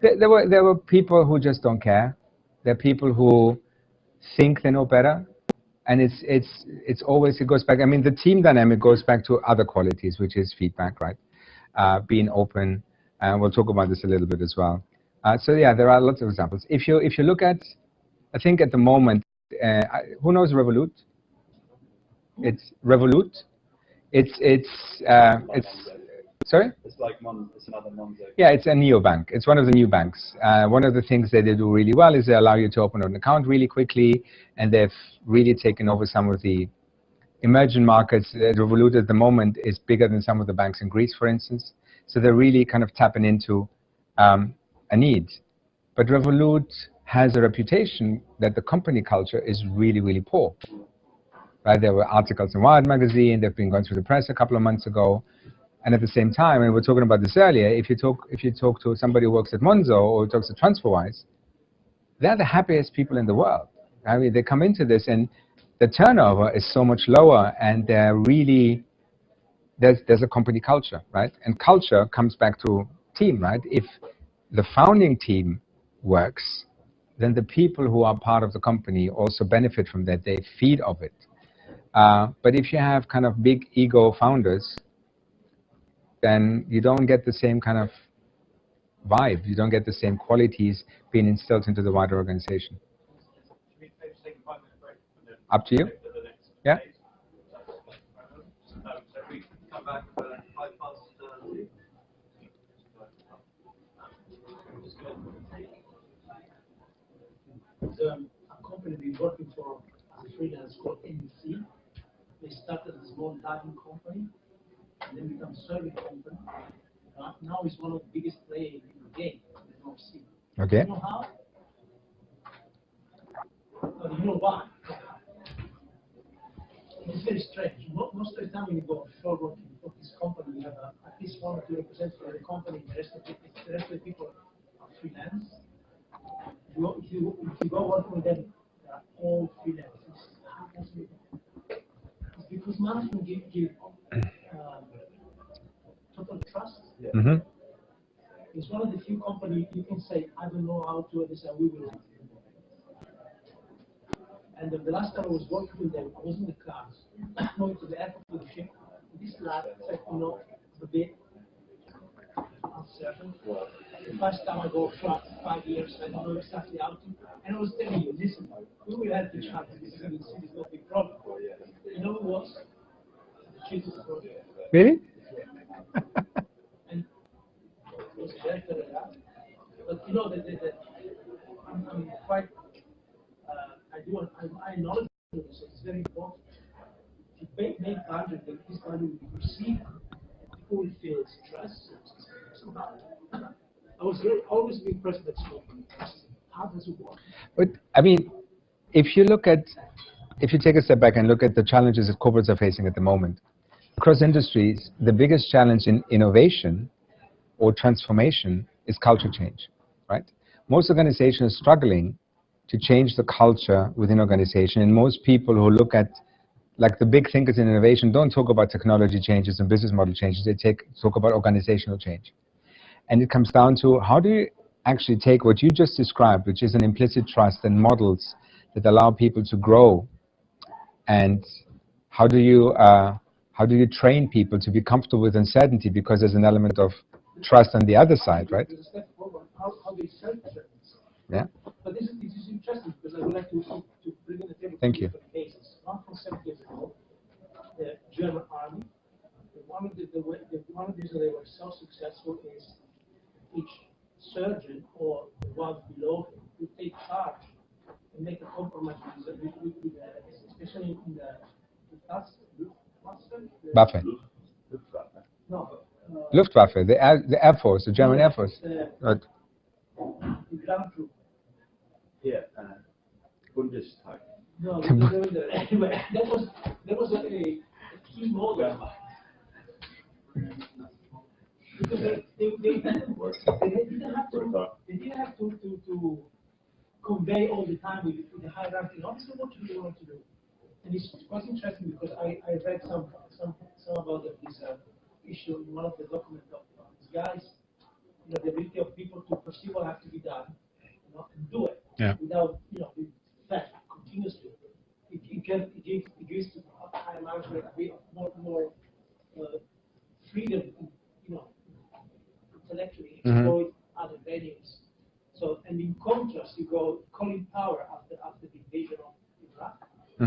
There were people who just don't care. There are people who think they know better, and it's always, it goes back. I mean, the team dynamic goes back to other qualities, which is feedback, right? Being open, and we'll talk about this a little bit as well. So yeah, there are lots of examples. If you look at, I think at the moment, who knows Revolut? It's Revolut. It's sorry? It's like it's another Monzo. Yeah, it's a neobank. It's one of the new banks. One of the things that they do really well is they allow you to open an account really quickly, and they've really taken over some of the emerging markets. Revolut at the moment is bigger than some of the banks in Greece, for instance. So they're really kind of tapping into a need. But Revolut has a reputation that the company culture is really, really poor. Right? There were articles in Wired magazine. They've been going through the press a couple of months ago. And at the same time, and we were talking about this earlier, if you talk to somebody who works at Monzo or talks to TransferWise, they're the happiest people in the world. I mean, they come into this and the turnover is so much lower, and they're really, there's a company culture, right? And culture comes back to team, right? If the founding team works, then the people who are part of the company also benefit from that. They feed off it. But if you have kind of big ego founders, then you don't get the same kind of vibe. You don't get the same qualities being instilled into the wider organization. Up to you. Yeah. There's a company we've been working for as a freelance called NBC. They started as a small diving company and then become a service company. Now it's one of the biggest players in the game in the North Sea. Okay. You know how? Or you know why? It's very strange. Most of the time when you go offshore working for this company, you have at least 1 or 2 representatives of the company. The rest of the people are freelance. If you go working with them, they are all freelancers. It's because management give total trust. Yeah. Mm-hmm. It's one of the few companies you can say, "I don't know how to do this, and we will." And the last time I was working with them, I was in the class, going to the airport with the ship. This lad said, "It's a bit uncertain. The first time I go for 5 years, I don't know exactly how to." And I was telling you, listen, we will have each other. This is not a big problem. You know what? The Jesus project. Really? And it was better than that. But you know that I'm quite. I acknowledge this. It's very important. To make value, that this value will be perceived, people will feel stress. I was always being impressed with that. How does it work? But I mean, if you take a step back and look at the challenges that corporates are facing at the moment, across industries, the biggest challenge in innovation or transformation is culture change, right? Most organizations are struggling to change the culture within organization, and most people who look at, like the big thinkers in innovation, don't talk about technology changes and business model changes. They talk about organizational change. And it comes down to, how do you actually take what you just described, which is an implicit trust and models that allow people to grow, and how do you train people to be comfortable with uncertainty, because there's an element of trust on the other side, right? How they self-assess. Yeah. But this is interesting, because I would like to bring in the table Thank two you. different cases. One from 7 years ago, the German army. One of the reasons they were so successful is surgeon or the ones below him who take charge and make a compromise especially in the task. Waffe. No. Luftwaffe, the Air Force, the German Air Force. Right. The ground troop. Yeah, Bundestag. No, anyway, that was a key model. Because they didn't have to convey all the time with the hierarchy. Obviously, what do you want to do? And it's quite interesting because I read some about this issue in one of the documents of these guys. You know, the ability of people to perceive what has to be done, you know, and do it without, you know, with fact continuously. It gives to higher management a bit more freedom, you know, intellectually exploit other venues. So, and in contrast, you go Colin Powell after the invasion of Iraq. He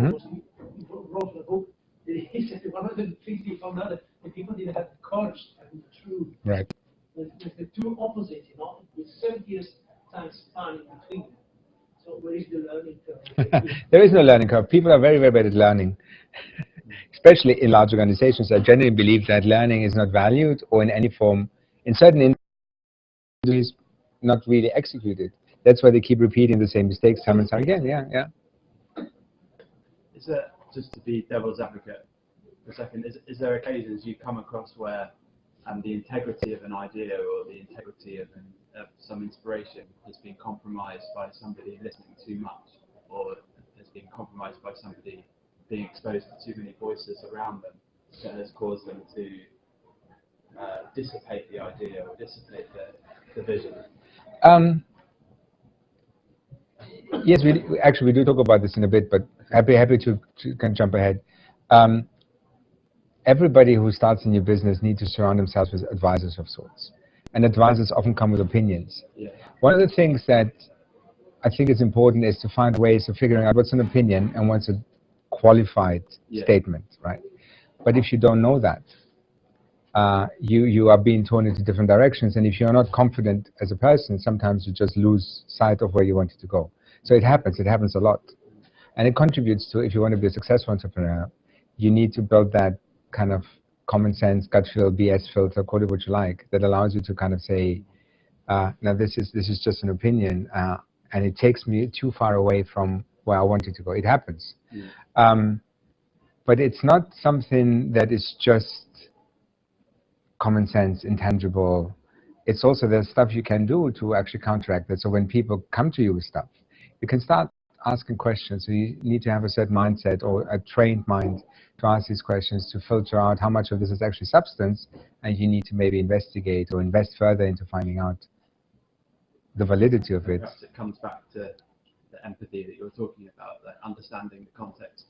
wrote a book that he said one of the things he found out that people didn't have the courage to tell the truth. Right. There's the two opposites, you know, with 7 years time span in between them. So where is the learning curve? There is no learning curve. People are very, very bad at learning. Especially in large organizations, I genuinely believe that learning is not valued or in any form, in certain industries, not really executed. That's why they keep repeating the same mistakes time and time again. Yeah. Is there, just to be devil's advocate for a second, is there occasions you come across where the integrity of an idea or the integrity of some inspiration has been compromised by somebody listening too much, or has been compromised by somebody being exposed to too many voices around them that has caused them to dissipate the idea or dissipate the vision? Yes, we do talk about this in a bit, but happy to can jump ahead. Everybody who starts a new business needs to surround themselves with advisors of sorts, and advisors often come with opinions. Yeah. One of the things that I think is important is to find ways of figuring out what's an opinion and what's a qualified statement, right? But if you don't know that, you are being torn into different directions, and if you're not confident as a person, sometimes you just lose sight of where you wanted to go. So it happens a lot. And it contributes to, if you want to be a successful entrepreneur, you need to build that kind of common sense, gut feel, BS filter, call it what you like, that allows you to kind of say, now this is just an opinion, and it takes me too far away from where I wanted to go. It happens. But it's not something that is just common sense, intangible. It's also there's stuff you can do to actually counteract that. So when people come to you with stuff, you can start asking questions. So you need to have a certain mindset or a trained mind to ask these questions, to filter out how much of this is actually substance, and you need to maybe investigate or invest further into finding out the validity of it. Perhaps it comes back to the empathy that you were talking about, like understanding the context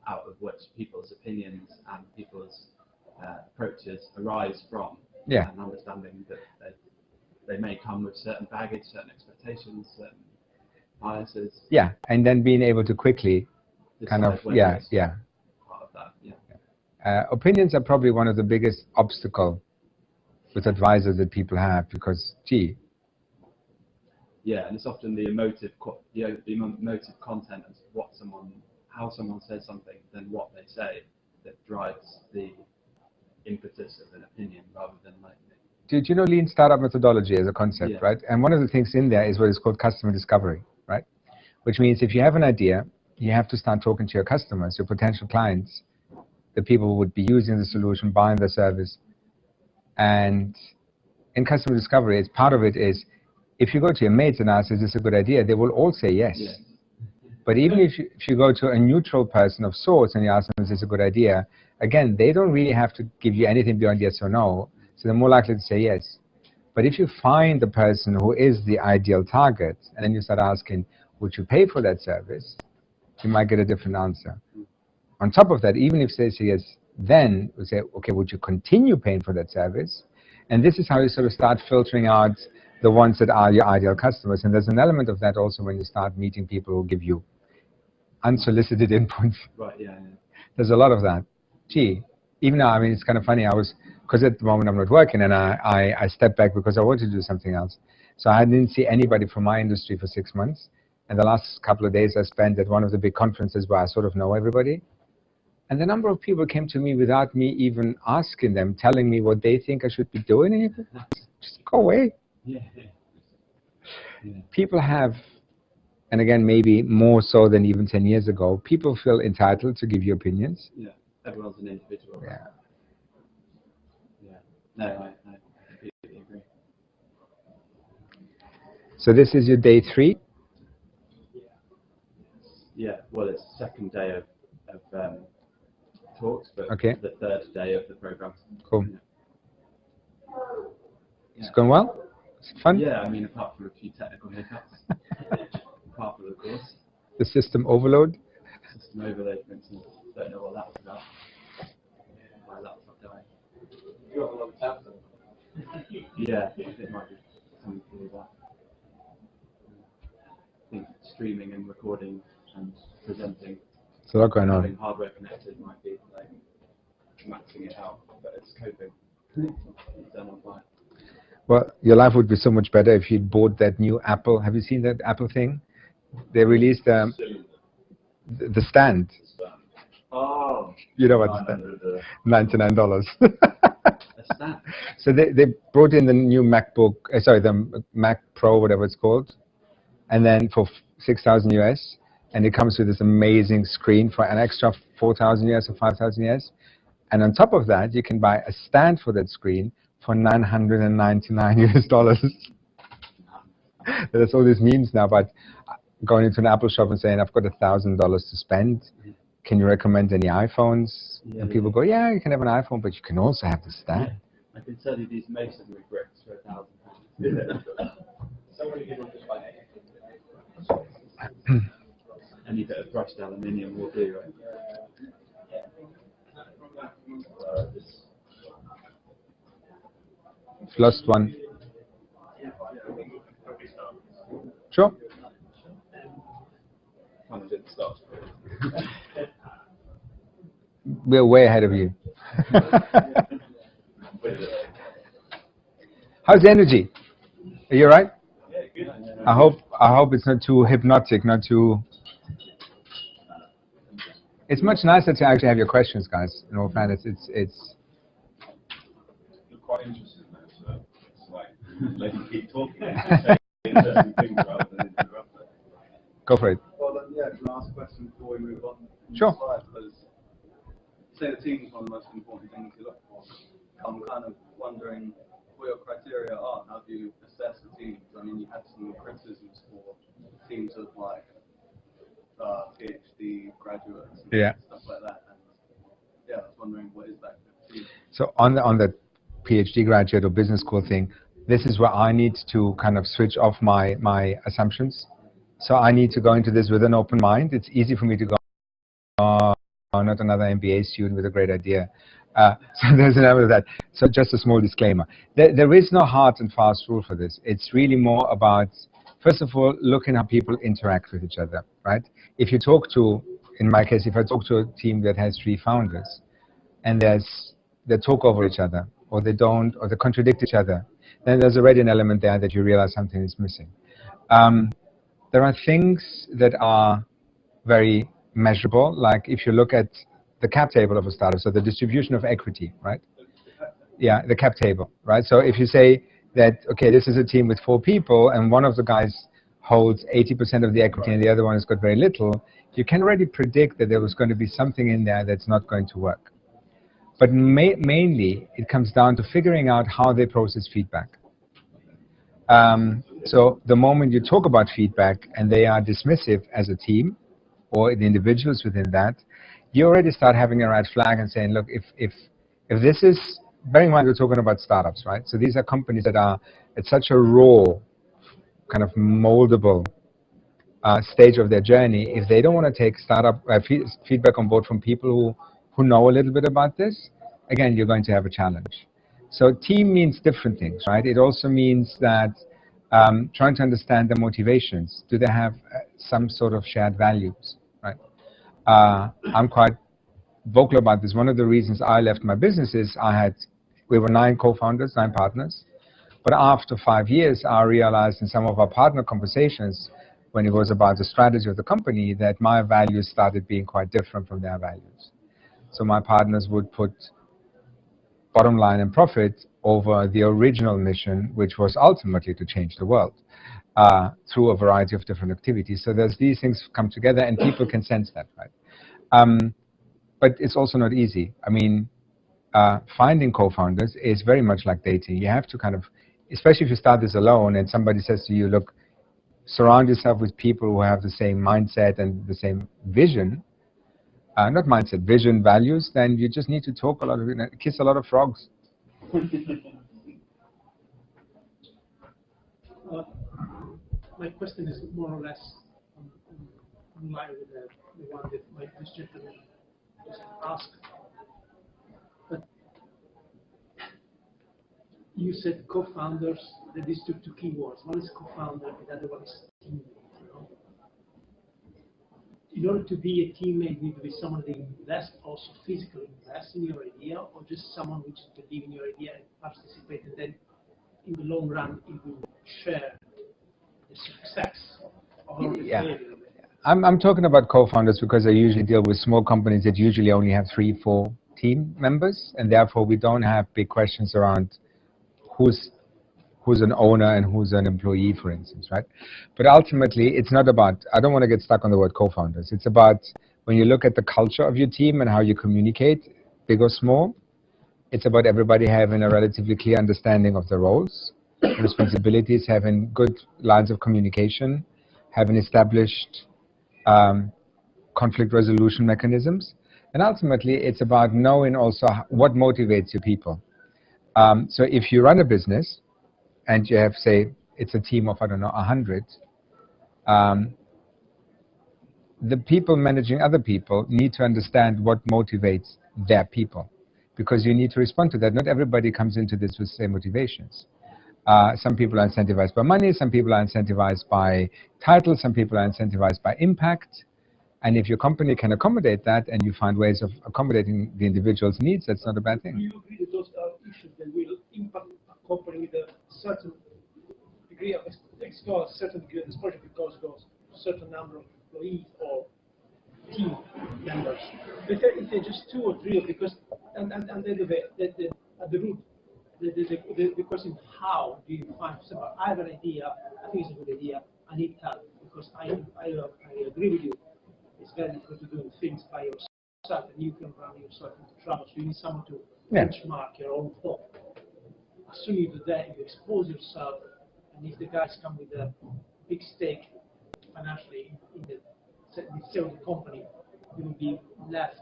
out of which people's opinions and people's approaches arise from, and understanding that they may come with certain baggage, certain expectations, certain biases. Yeah, and then being able to quickly kind of, part of that. Opinions are probably one of the biggest obstacles with advisors that people have, because, and it's often the emotive content of how someone says something than what they say that drives the impetus of an opinion rather than like. Do you know lean startup methodology as a concept, right? And one of the things in there is what is called customer discovery, right? Which means if you have an idea, you have to start talking to your customers, your potential clients, the people who would be using the solution, buying the service. And in customer discovery, part of it is, if you go to your mates and ask, is this a good idea? They will all say yes. But even if you go to a neutral person of sorts and you ask them, is this a good idea? Again, they don't really have to give you anything beyond yes or no. So they're more likely to say yes. But if you find the person who is the ideal target, and then you start asking, would you pay for that service? You might get a different answer. On top of that, even if they say yes, then we say, okay, would you continue paying for that service? And this is how you sort of start filtering out the ones that are your ideal customers. And there's an element of that also when you start meeting people who give you unsolicited input. Right, There's a lot of that. Even now, I mean, it's kind of funny. I was because at the moment I'm not working, and I stepped back because I wanted to do something else. So I didn't see anybody from my industry for 6 months. And the last couple of days I spent at one of the big conferences where I sort of know everybody. And the number of people came to me without me even asking them, telling me what they think I should be doing. And you go, just go away. Yeah. Yeah. People have, and again, maybe more so than even 10 years ago, people feel entitled to give you opinions. Yeah. Everyone's an individual. Yeah. Yeah. No, I completely agree. So this is your day 3? Yeah. Well, it's the second day of talks, but Okay. the third day of the program. Cool. Yeah. It's going well? Is it fun? Yeah, I mean, apart from a few technical hiccups, part of the course. The system overload? System overload, for instance, don't know what that was about. My laptop died. You have a lot of tabs on. Yeah, I think it might be something to do with that. I think streaming and recording and presenting, There's a lot going having on. hardware connected might be like maxing it out, but it's coping. It's done on fine. Well, your life would be so much better if you'd bought that new Apple. Have you seen that Apple thing? They released the stand. Oh, You know what the stand? $99. a stand. So they brought in the new MacBook, the Mac Pro, whatever it's called, and then for 6,000 US, and it comes with this amazing screen for an extra 4,000 US or 5,000 US. And on top of that, you can buy a stand for that screen for $999 US. There's all these memes now about going into an Apple shop and saying, I've got $1,000 to spend. Can you recommend any iPhones? Yeah, And people go, yeah, you can have an iPhone, but you can also have the stand. I can sell you these masonry bricks for £1,000. Somebody can just buy it. Any bit of brushed aluminium will do, right? Lost one. Sure. Kind of didn't start. We're way ahead of you. How's the energy? Are you all right? Yeah, good. I hope it's not too hypnotic, not too. It's much nicer to actually have your questions, guys. In all fairness, it's. You're quite interested in that, so it's like let you keep talking. Say interesting things rather than interrupt it. Go for it. Well, yeah, can I ask a question before we move on? Sure. Because say the team is one of the most important things you look for. I'm kind of wondering what your criteria are. How do you assess the teams? I mean, you had some criticisms for teams of like PhD graduates and stuff like that. And yeah, I was wondering what is that team? So on the PhD graduate or business school thing, this is where I need to kind of switch off my assumptions. So I need to go into this with an open mind. It's easy for me to go, oh, not another MBA student with a great idea. So there's an element of that. So just a small disclaimer. There is no hard and fast rule for this. It's really more about, first of all, looking how people interact with each other, right? If you talk to, in my case, if I talk to a team that has 3 founders, and they talk over each other, or they don't, or they contradict each other, then there's already an element there that you realize something is missing. There are things that are very measurable, like if you look at the cap table of a startup, so the distribution of equity, right? Yeah, the cap table, right? So if you say that, okay, this is a team with 4 people, and one of the guys holds 80% of the equity and the other one has got very little, you can already predict that there was going to be something in there that's not going to work. But mainly, it comes down to figuring out how they process feedback. So the moment you talk about feedback and they are dismissive as a team, or the individuals within that, you already start having a red flag and saying, look, if this is, bearing in mind we're talking about startups, right? So these are companies that are at such a raw, kind of moldable stage of their journey. If they don't want to take startup feedback on board from people who know a little bit about this, again, you're going to have a challenge. So team means different things, right? It also means that trying to understand their motivations. Do they have some sort of shared values, right? I'm quite vocal about this. One of the reasons I left my business is I had we were 9 co-founders, 9 partners. But after 5 years, I realized in some of our partner conversations, when it was about the strategy of the company, that my values started being quite different from their values. So my partners would put bottom line and profit over the original mission, which was ultimately to change the world through a variety of different activities. So there's these things come together, and people can sense that, right? But it's also not easy. I mean, finding co-founders is very much like dating. You have to kind of, especially if you start this alone and somebody says to you, look, surround yourself with people who have the same mindset and the same vision, not mindset, vision, values, then you just need to talk a lot of, kiss a lot of frogs. My question is more or less in line with the one that my gentleman just asked. But you said co-founders, that is two keywords. One is co-founder, the other one is teammate. In order to be a teammate, you need to be someone that invests, also physically invest in your idea, or just someone which believes in your idea and participate, and then in the long run, it will share the success of the yeah. I'm talking about co-founders because I usually deal with small companies that usually only have 3-4 team members, and therefore we don't have big questions around who's an owner and who's an employee, for instance, right? But ultimately, it's not about, I don't want to get stuck on the word co-founders. It's about when you look at the culture of your team and how you communicate, big or small, it's about everybody having a relatively clear understanding of their roles, responsibilities, having good lines of communication, having established conflict resolution mechanisms. And ultimately, it's about knowing also what motivates your people. So if you run a business, and you have, say, it's a team of, I don't know, 100, the people managing other people need to understand what motivates their people, because you need to respond to that. Not everybody comes into this with the same motivations. Some people are incentivized by money, some people are incentivized by title, some people are incentivized by impact. And if your company can accommodate that and you find ways of accommodating the individual's needs, that's not a bad thing. Do you agree that those are issues that will impact a company with a certain degree of exposure, certain degree of exposure, because those certain number of employees or team members? If they're just 2 or 3, because and then at the root, the question, how do you find somebody? I have an idea. I think it's a good idea. I need help, because I agree with you. It's very difficult to do things by yourself, and you can run yourself into trouble. So you need someone to benchmark your own thought. As soon as you do that, you expose yourself, and if the guys come with a big stake financially in the sale of the company, you will be left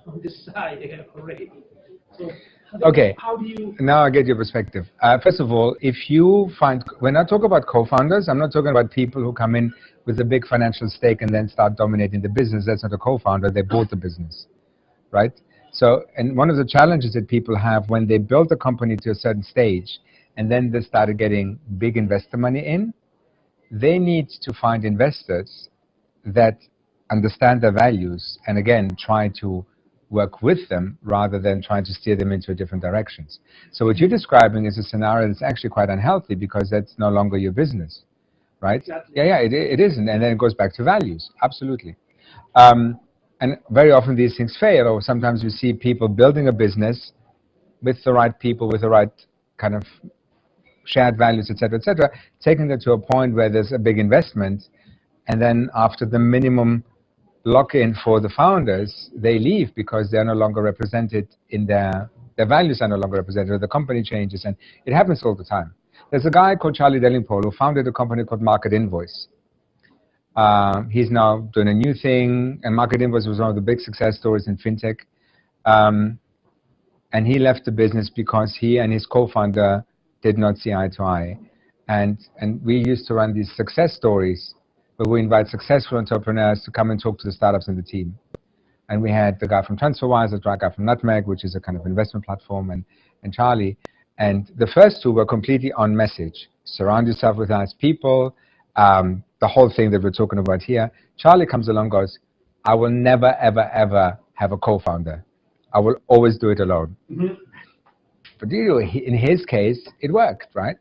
on the side already. So how do you... Now I get your perspective. First of all, if you find, when I talk about co-founders, I'm not talking about people who come in with a big financial stake and then start dominating the business. That's not a co-founder, they bought the business, right? So, and one of the challenges that people have when they build a company to a certain stage and then they started getting big investor money in, they need to find investors that understand their values and again try to work with them rather than trying to steer them into different directions. So what you're describing is a scenario that's actually quite unhealthy, because that's no longer your business, right? Exactly. Yeah, it isn't, and then it goes back to values, absolutely. And very often these things fail, or sometimes you see people building a business with the right people, with the right kind of shared values, etc., taking it to a point where there's a big investment, and then after the minimum lock-in for the founders, they leave because they're no longer represented in their values are no longer represented, or the company changes, and it happens all the time. There's a guy called Charlie Delingpole who founded a company called Market Invoice. He's now doing a new thing, and Market Invoice was one of the big success stories in fintech. And he left the business because he and his co-founder did not see eye to eye. And we used to run these success stories where we invite successful entrepreneurs to come and talk to the startups in the team. And we had the guy from TransferWise, the guy from Nutmeg, which is a kind of investment platform, and Charlie. And the first 2 were completely on message. Surround yourself with nice people. The whole thing that we're talking about here. Charlie comes along and goes, I will never, ever, ever have a co-founder. I will always do it alone. particularly in his case, it worked, right?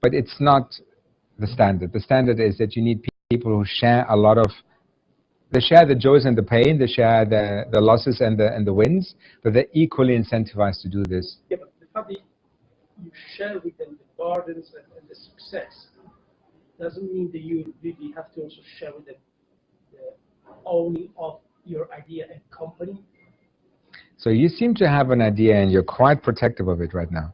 But it's not the standard. The standard is that you need people who share a lot of, they share the joys and the pain, they share the losses and the wins, but they're equally incentivized to do this. Yeah, but the fact that you share with them the burdens and the success doesn't mean that you really have to also share with them the owning of your idea and company. So you seem to have an idea and you're quite protective of it right now.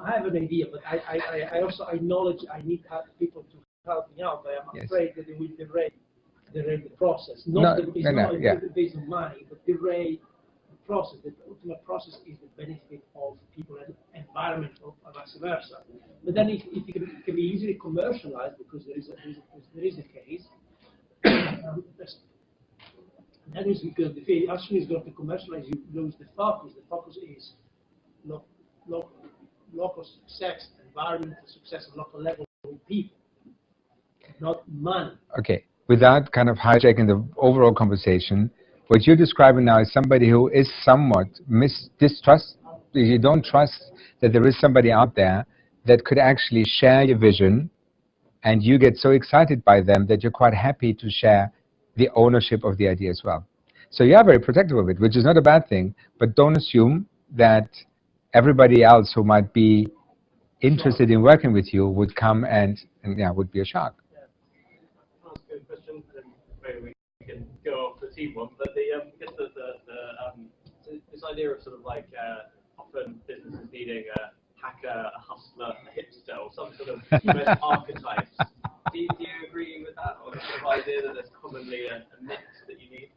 I have an idea, but I also acknowledge I need to have people to help me out. I am afraid that they will derail the process. Not based on money, but derail the process. The ultimate process is the benefit of people and environment, or vice versa. But then it can be easily commercialized because there is a case. That is because as soon as it's going to commercialize, you lose the focus. The focus is local success, environmental success, and local level with people, not money. Okay, without kind of hijacking the overall conversation, what you're describing now is somebody who is somewhat distrust. You don't trust that there is somebody out there that could actually share your vision, and you get so excited by them that you're quite happy to share the ownership of the idea as well. So you are very protective of it, which is not a bad thing, but don't assume that everybody else who might be interested in working with you would come and would be a shark. Yeah. That's a good question. Maybe we can go off the team one, but I guess this idea of sort of like often businesses needing a hacker, a hustler, a hipster, or some sort of almost archetypes. Do you agree with that, or the sort of idea that there's commonly a mix that you need?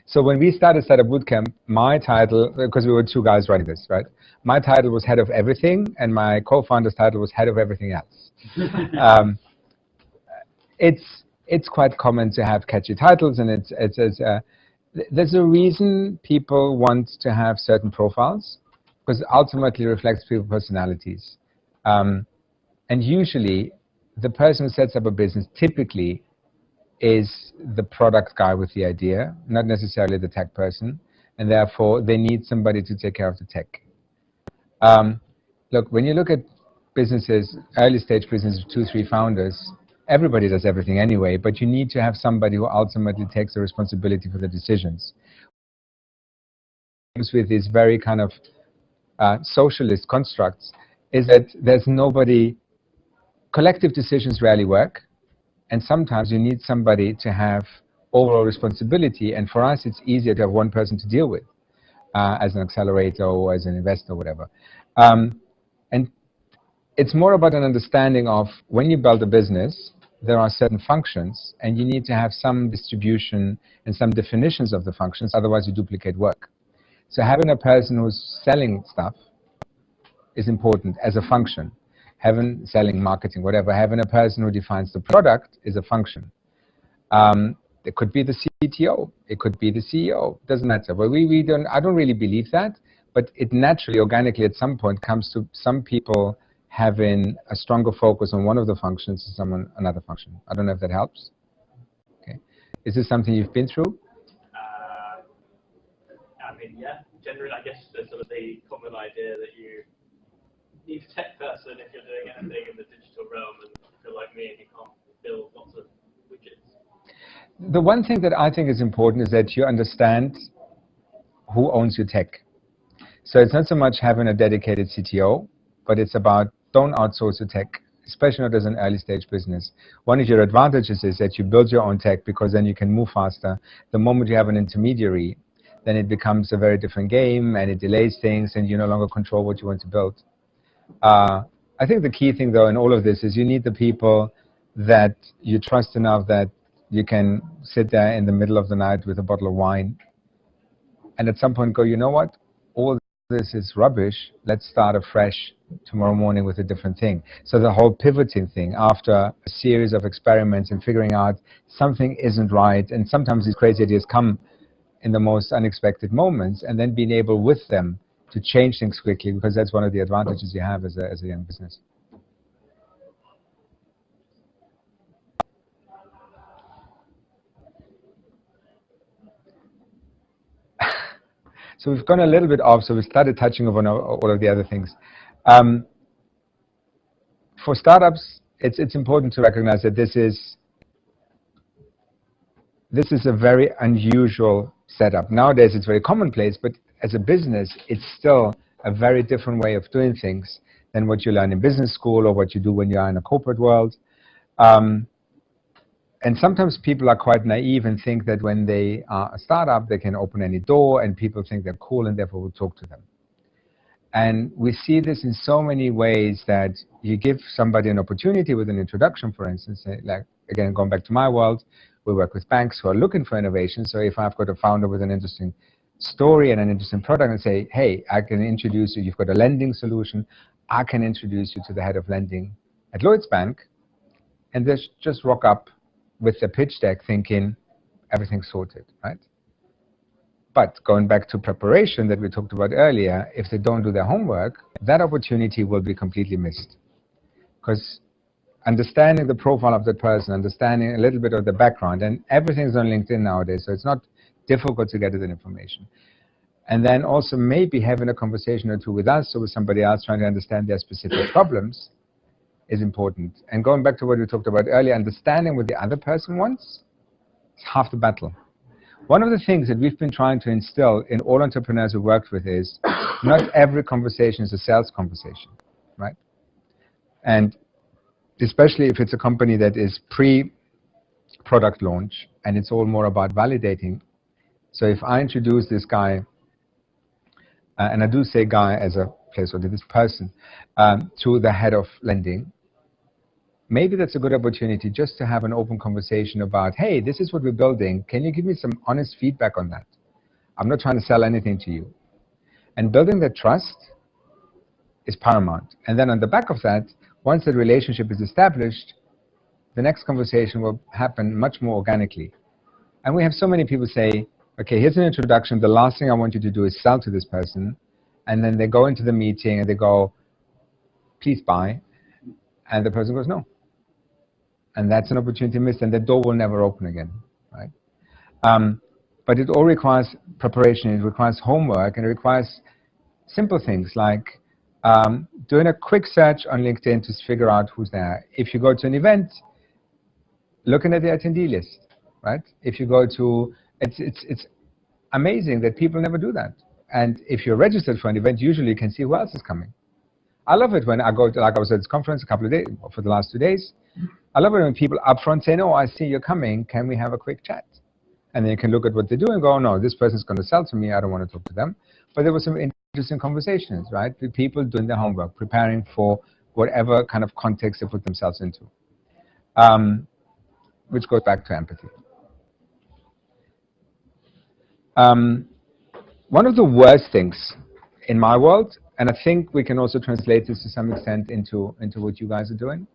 So when we started Startupbootcamp, my title, because we were two guys running this, right? My title was head of everything, and my co-founder's title was head of everything else. It's quite common to have catchy titles, and there's a reason people want to have certain profiles, because ultimately it reflects people's personalities. And usually, the person who sets up a business typically is the product guy with the idea, not necessarily the tech person, and therefore they need somebody to take care of the tech. Look, when you look at businesses, early stage businesses with 2-3 founders, everybody does everything anyway, but you need to have somebody who ultimately takes the responsibility for the decisions. With these very kind of socialist constructs is that there's nobody, collective decisions rarely work, and sometimes you need somebody to have overall responsibility, and for us it's easier to have one person to deal with as an accelerator or as an investor or whatever. And it's more about an understanding of when you build a business, there are certain functions, and you need to have some distribution and some definitions of the functions, otherwise you duplicate work. So having a person who's selling stuff is important as a function. Selling, marketing, whatever, having a person who defines the product is a function. It could be the CTO, it could be the CEO, doesn't matter. But I don't really believe that, but it naturally, organically, at some point comes to some people having a stronger focus on one of the functions and someone another function. I don't know if that helps. Okay. Is this something you've been through? I mean, yeah. Generally, I guess there's sort of the common idea that you need a tech person if you're doing anything in the digital realm, and if you're like me and you can't build lots of widgets. The one thing that I think is important is that you understand who owns your tech. So it's not so much having a dedicated CTO, but it's about don't outsource your tech, especially not as an early stage business. One of your advantages is that you build your own tech because then you can move faster. The moment you have an intermediary, then it becomes a very different game and it delays things and you no longer control what you want to build. I think the key thing though in all of this is you need the people that you trust enough that you can sit there in the middle of the night with a bottle of wine and at some point go, you know what, all this is rubbish, let's start afresh tomorrow morning with a different thing. So the whole pivoting thing after a series of experiments and figuring out something isn't right, and sometimes these crazy ideas come in the most unexpected moments, and then being able with them to change things quickly, because that's one of the advantages you have as a young business. So we've gone a little bit off, so we started touching upon all of the other things. For startups, it's important to recognize that this is a very unusual setup. Nowadays, it's very commonplace, but as a business, it's still a very different way of doing things than what you learn in business school or what you do when you are in a corporate world. And sometimes people are quite naive and think that when they are a startup, they can open any door and people think they're cool and therefore will talk to them. And we see this in so many ways that you give somebody an opportunity with an introduction, for instance, like, again, going back to my world, we work with banks who are looking for innovation. So if I've got a founder with an interesting story and an interesting product and say, hey, I can introduce you, you've got a lending solution, I can introduce you to the head of lending at Lloyds Bank, and they just rock up with the pitch deck thinking everything's sorted, right? But going back to preparation that we talked about earlier, if they don't do their homework, that opportunity will be completely missed. Because understanding the profile of that person, understanding a little bit of the background, and everything's on LinkedIn nowadays, so it's not difficult to get that information. And then also maybe having a conversation or two with us or with somebody else trying to understand their specific problems is important. And going back to what we talked about earlier, understanding what the other person wants is half the battle. One of the things that we've been trying to instill in all entrepreneurs we worked with is not every conversation is a sales conversation, right? And especially if it's a company that is pre-product launch and it's all more about validating. So if I introduce this guy, and I do say guy as a placeholder, this person, to the head of lending, maybe that's a good opportunity just to have an open conversation about, hey, this is what we're building. Can you give me some honest feedback on that? I'm not trying to sell anything to you. And building that trust is paramount. And then on the back of that, once the relationship is established, the next conversation will happen much more organically. And we have so many people say, okay, here's an introduction. The last thing I want you to do is sell to this person. And then they go into the meeting and they go, please buy. And the person goes, no. And that's an opportunity missed, and the door will never open again, right? But it all requires preparation, it requires homework, and it requires simple things like doing a quick search on LinkedIn to figure out who's there. If you go to an event, looking at the attendee list, right? If you go to, it's amazing that people never do that. And if you're registered for an event, usually you can see who else is coming. I love it when I go to, like I was at this conference a couple of days, for the last 2 days. I love it when people up front say, no, I see you're coming, can we have a quick chat? And then you can look at what they do and go, no, this person's going to sell to me, I don't want to talk to them. But there were some interesting conversations, right? With people doing their homework, preparing for whatever kind of context they put themselves into. Which goes back to empathy. One of the worst things in my world, and I think we can also translate this to some extent into what you guys are doing,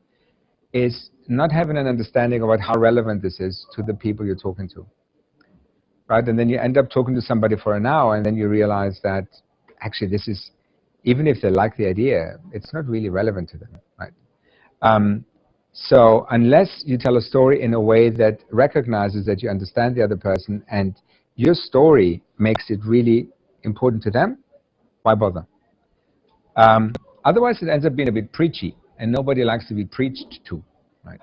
is not having an understanding about how relevant this is to the people you're talking to, right? And then you end up talking to somebody for an hour, and then you realize that actually this is, even if they like the idea, it's not really relevant to them, right? So unless you tell a story in a way that recognizes that you understand the other person and your story makes it really important to them, why bother? Otherwise, it ends up being a bit preachy, and nobody likes to be preached to, right?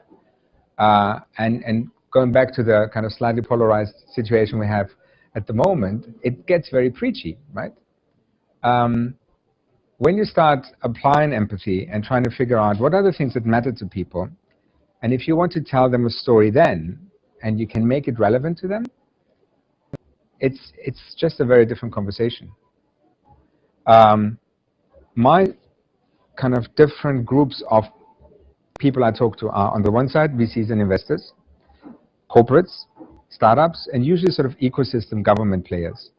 And going back to the kind of slightly polarized situation we have at the moment, it gets very preachy, right? When you start applying empathy and trying to figure out what are the things that matter to people, and if you want to tell them a story then, and you can make it relevant to them, it's just a very different conversation. My kind of different groups of people I talk to are, on the one side, VCs and investors, corporates, startups, and usually sort of ecosystem government players.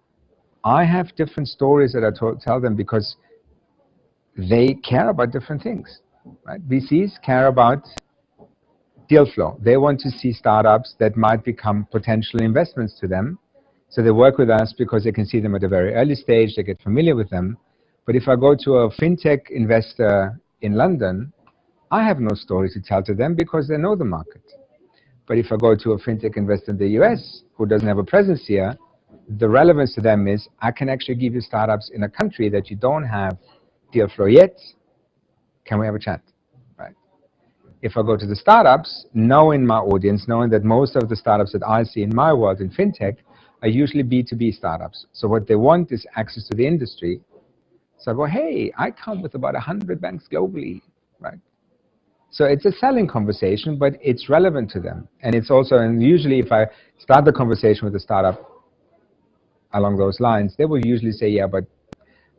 I have different stories that I tell them because they care about different things, right? VCs care about deal flow. They want to see startups that might become potential investments to them. So they work with us because they can see them at a very early stage, they get familiar with them. But if I go to a fintech investor in London, I have no story to tell to them because they know the market. But if I go to a fintech investor in the US who doesn't have a presence here, The relevance to them is, I can actually give you startups in a country that you don't have deal flow yet. Can we have a chat? Right. If I go to the startups, knowing my audience, knowing that most of the startups that I see in my world in fintech are usually B2B startups. So what they want is access to the industry. So I go, hey, I come with about 100 banks globally, right? So it's a selling conversation, but it's relevant to them. And it's also, and usually if I start the conversation with a startup along those lines, they will usually say, yeah, but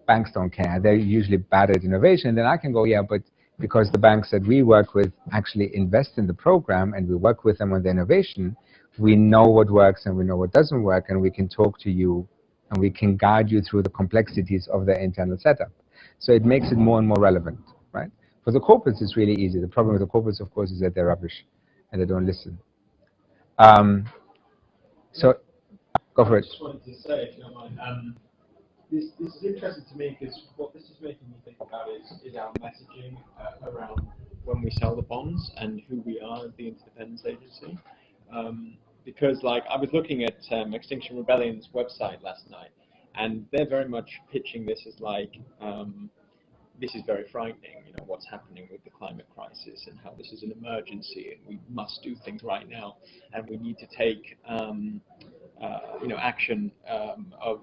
banks don't care. They're usually bad at innovation. And then I can go, yeah, but because the banks that we work with actually invest in the program and we work with them on the innovation, we know what works and we know what doesn't work, and we can talk to you and we can guide you through the complexities of their internal setup. So it makes it more and more relevant, right? For the corporates, it's really easy. The problem with the corporates, of course, is that they're rubbish and they don't listen. So go for it. I just wanted to say, if you don't mind, this is interesting to me because what this is making me think about is our messaging around when we sell the bonds and who we are as the Interdependence Agency. Because like I was looking at Extinction Rebellion's website last night, and they're very much pitching this as like, this is very frightening, you know, what's happening with the climate crisis and how this is an emergency and we must do things right now and we need to take, you know, action of,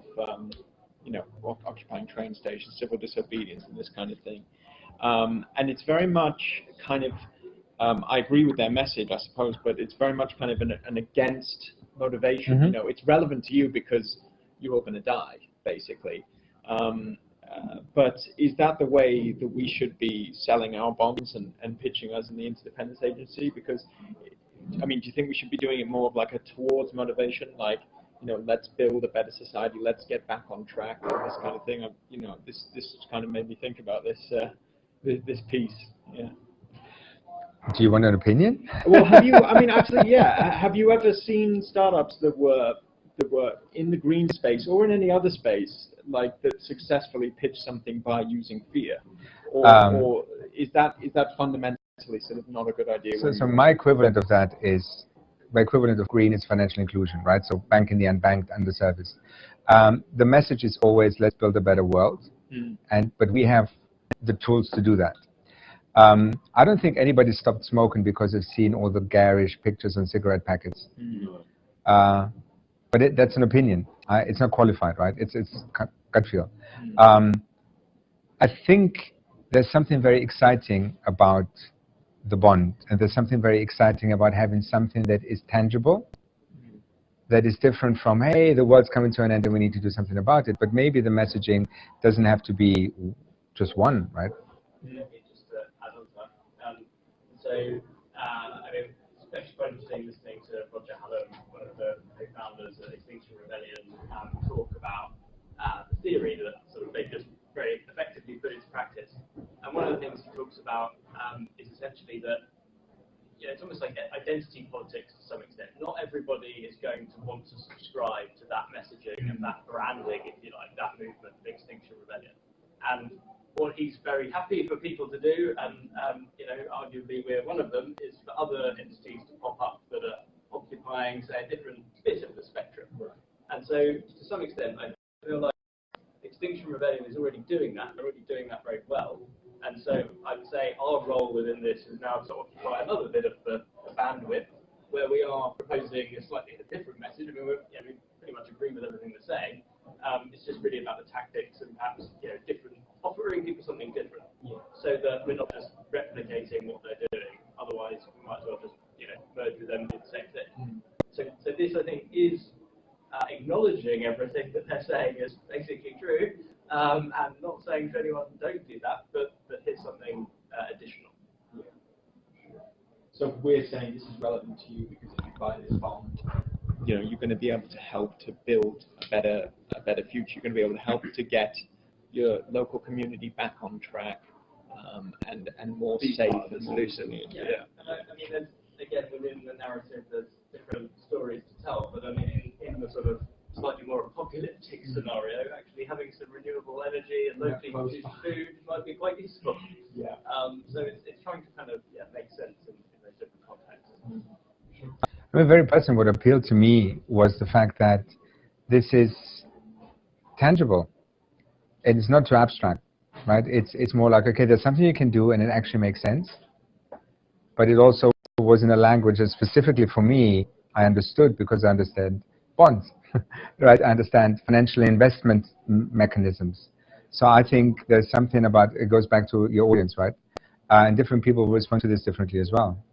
you know, occupying train stations, civil disobedience and this kind of thing. And it's very much kind of, I agree with their message, I suppose, but it's very much kind of an against motivation. You know, it's relevant to you because you're all going to die, basically. But is that the way that we should be selling our bonds and pitching us in the Interdependence Agency? Because, I mean, do you think we should be doing it more of like a towards motivation, like, you know, let's build a better society, let's get back on track, and this kind of thing? You know, this kind of made me think about this this piece. Yeah. Do you want an opinion? Well, have you? I mean, actually, yeah. Have you ever seen startups that were in the green space or in any other space, like that successfully pitched something by using fear, or is that fundamentally sort of not a good idea? So my equivalent of that is, my equivalent of green is financial inclusion, right? So banking the unbanked, underserviced. The message is always, let's build a better world, but we have the tools to do that. I don't think anybody stopped smoking because they've seen all the garish pictures on cigarette packets. But that's an opinion. It's not qualified, right? It's gut feel. I think there's something very exciting about the bond, and there's something very exciting about having something that is tangible, that is different from, hey, the world's coming to an end and we need to do something about it. But maybe the messaging doesn't have to be just one, right? Just to add on to that. So, I mean, especially quite interesting listening to Roger Hallam, one of the co-founders of Extinction Rebellion, talk about the theory that sort of they just very effectively put into practice. And one of the things he talks about is essentially that, you know, it's almost like identity politics to some extent. Not everybody is going to want to subscribe to that messaging and that branding, if you like, that movement, the Extinction Rebellion. And what he's very happy for people to do, and you know, arguably we're one of them, is for other entities to pop up that are occupying, say, a different bit of the spectrum. Right. And so, to some extent, I feel like Extinction Rebellion is already doing that. They're already doing that very well. And so, I'd say our role within this is now to occupy another bit of the bandwidth, where we are proposing a slightly different message. I mean, we pretty much agree with everything they're saying. It's just really about the tactics and perhaps, you know, different, offering people something different, so that we're not just replicating what they're doing. Otherwise, we might as well just, you know, merge with them and do the same thing. So this, I think, is acknowledging everything that they're saying is basically true, and not saying to anyone, don't do that, but here's something additional. So we're saying this is relevant to you because if you buy this bond, you know, you're going to be able to help to build a better future. You're going to be able to help to get your local community back on track, and more safe and lucid. Yeah. And I mean, there's, again, within the narrative, there's different stories to tell, but I mean, in the sort of slightly more apocalyptic scenario, actually having some renewable energy and locally produced food might be quite useful. Yeah. So it's trying to kind of make sense in those different contexts. I mean, very personally, what appealed to me was the fact that this is tangible. It's not too abstract, right? It's more like, okay, there's something you can do and it actually makes sense, but it also was in a language that specifically for me, I understood because I understand bonds, right? I understand financial investment mechanisms. So I think there's something about, it goes back to your audience, right? And different people will respond to this differently as well.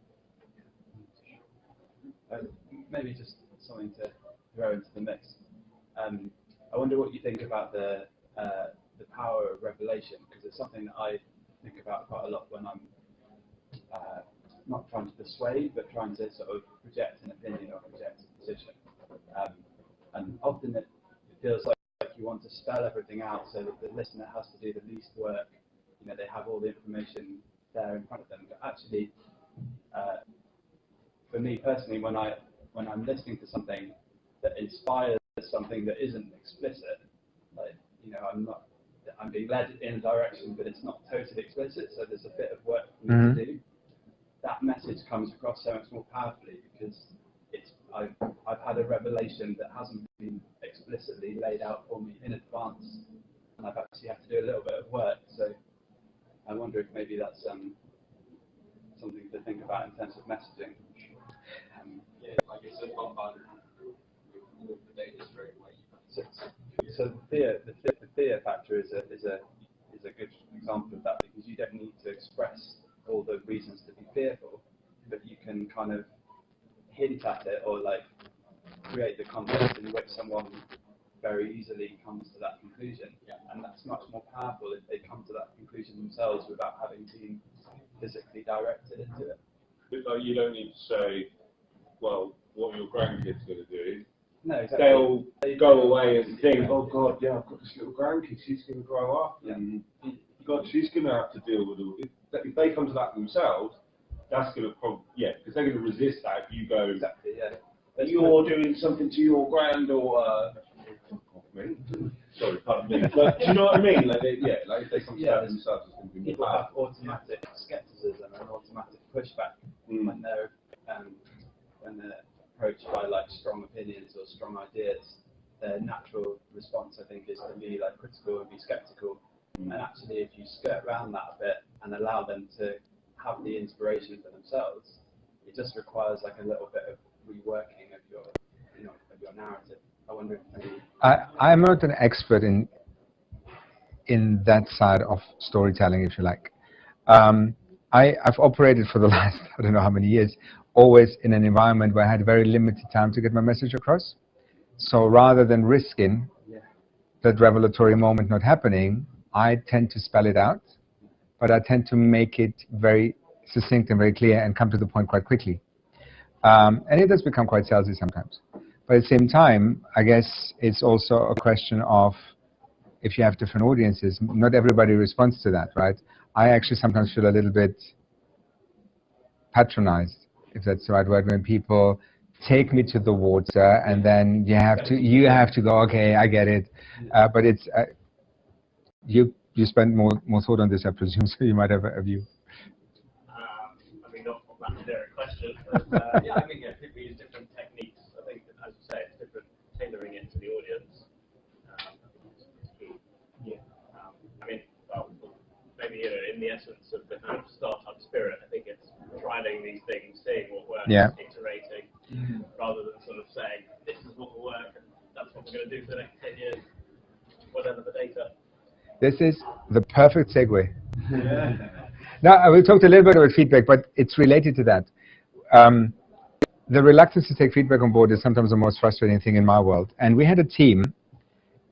Maybe just something to throw into the mix. I wonder what you think about the power of revelation, because it's something that I think about quite a lot when I'm not trying to persuade, but trying to sort of project an opinion or project a position. And often it feels like you want to spell everything out so that the listener has to do the least work. You know, they have all the information there in front of them. But actually, for me personally, when I'm listening to something that inspires something that isn't explicit, like, you know, I'm being led in a direction, but it's not totally explicit, so there's a bit of work for me to do. That message comes across so much more powerfully because I've had a revelation that hasn't been explicitly laid out for me in advance, and I've actually had to do a little bit of work. So I wonder if maybe that's something to think about in terms of messaging. Yeah, like it's a bombarded with the data straight away. So the fear factor is a good example of that, because you don't need to express all the reasons to be fearful, but you can kind of hint at it or like create the context in which someone very easily comes to that conclusion. And that's much more powerful if they come to that conclusion themselves without having been physically directed into it. But like, you don't need to say, well, what are your grandkids going to do? No, exactly. They'll go away and think, oh God, yeah, I've got this little grandkid, she's going to grow up, and God, she's going to have to deal with all. If they come to that themselves, that's going to probably, because they're going to resist that if you go, exactly, you're doing something to your granddaughter. Sorry, pardon me. But do you know what I mean? Like, like if they come to that themselves, it's going to be people have automatic skepticism and automatic pushback when they're approached by like strong opinions or strong ideas. Their natural response, I think, is to be like critical and be skeptical. And actually, if you skirt around that a bit and allow them to have the inspiration for themselves, it just requires like a little bit of reworking of your narrative. I wonder if maybe I'm not an expert in that side of storytelling, if you like. I've operated for the last, I don't know how many years, always in an environment where I had very limited time to get my message across. So rather than risking that revelatory moment not happening, I tend to spell it out, but I tend to make it very succinct and very clear and come to the point quite quickly. And it does become quite salesy sometimes. But at the same time, I guess it's also a question of, if you have different audiences, not everybody responds to that, right? I actually sometimes feel a little bit patronized, if that's the right word, when people take me to the water and then you have to go, okay, I get it. But it's, you spend more thought on this, I presume, so you might have a view. I mean, not on that direct question, but I mean, people use different techniques. I think, as you say, it's different tailoring it to the audience. I mean, maybe in the essence of the kind of startup spirit, I think it's trialing these things, seeing what works, iterating, rather than sort of saying, this is what will work, and that's what we're going to do for the next 10 years, whatever the data. This is the perfect segue. Now, we talked a little bit about feedback, but it's related to that. The reluctance to take feedback on board is sometimes the most frustrating thing in my world. And we had a team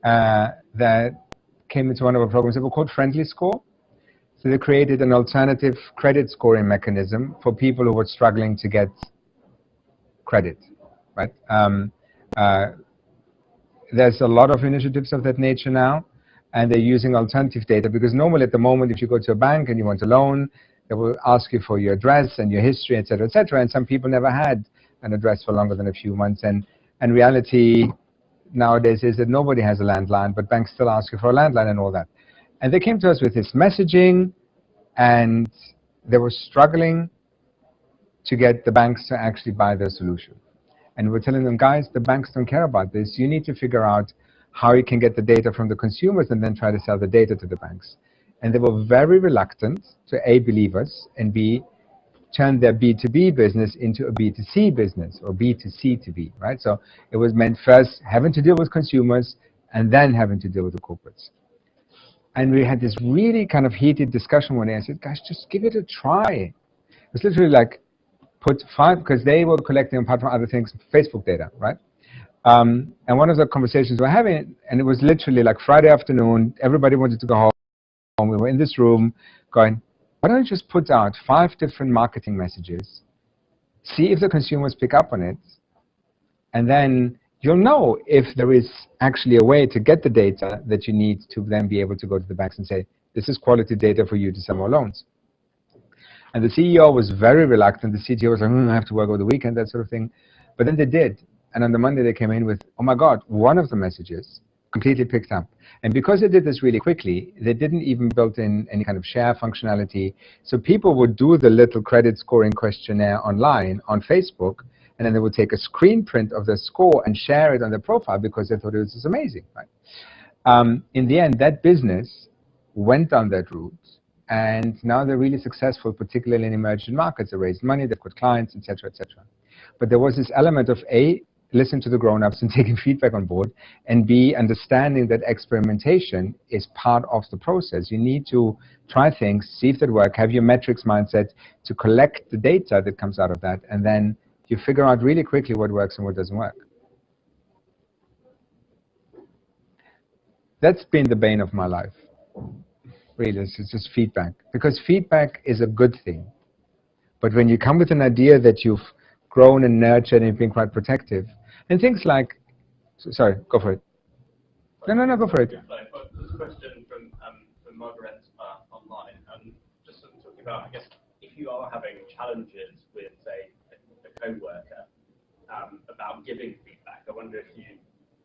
that came into one of our programs that were called Friendly Score. So they created an alternative credit scoring mechanism for people who were struggling to get credit, right? There's a lot of initiatives of that nature now, and they're using alternative data, because normally at the moment, if you go to a bank and you want a loan, they will ask you for your address and your history, et cetera, and some people never had an address for longer than a few months. And reality nowadays is that nobody has a landline, but banks still ask you for a landline and all that. And they came to us with this messaging, and they were struggling to get the banks to actually buy their solution. And we're telling them, guys, the banks don't care about this. You need to figure out how you can get the data from the consumers and then try to sell the data to the banks. And they were very reluctant to A, believe us, and B, turn their B2B business into a B2C business, or B2C to B, right? So it was meant first having to deal with consumers and then having to deal with the corporates. And we had this really kind of heated discussion one day. I said, guys, just give it a try. It was literally like, put 5, because they were collecting, apart from other things, Facebook data, right? And one of the conversations we were having, and it was literally like Friday afternoon, everybody wanted to go home. We were in this room going, why don't you just put out 5 different marketing messages, see if the consumers pick up on it, and then you'll know if there is actually a way to get the data that you need to then be able to go to the banks and say, this is quality data for you to sell more loans. And the CEO was very reluctant. The CTO was like, I have to work over the weekend, that sort of thing. But then they did. And on the Monday, they came in with, oh my God, one of the messages completely picked up. And because they did this really quickly, they didn't even build in any kind of share functionality. So people would do the little credit scoring questionnaire online on Facebook, and then they would take a screen print of their score and share it on their profile because they thought it was just amazing, right? In the end, that business went down that route, and now they're really successful, particularly in emerging markets. They raised money, they've got clients, etc., etc. But there was this element of A, listen to the grown-ups and taking feedback on board, and B, understanding that experimentation is part of the process. You need to try things, see if they work, have your metrics mindset to collect the data that comes out of that, and then you figure out really quickly what works and what doesn't work. That's been the bane of my life. Really, it's just feedback. Because feedback is a good thing. But when you come with an idea that you've grown and nurtured and you've been quite protective, and things like, sorry, go for it. No, go for it. There's a question from Margaret online, just sort of talking about, I guess, if you are having challenges with, say, a co-worker about giving feedback, I wonder if you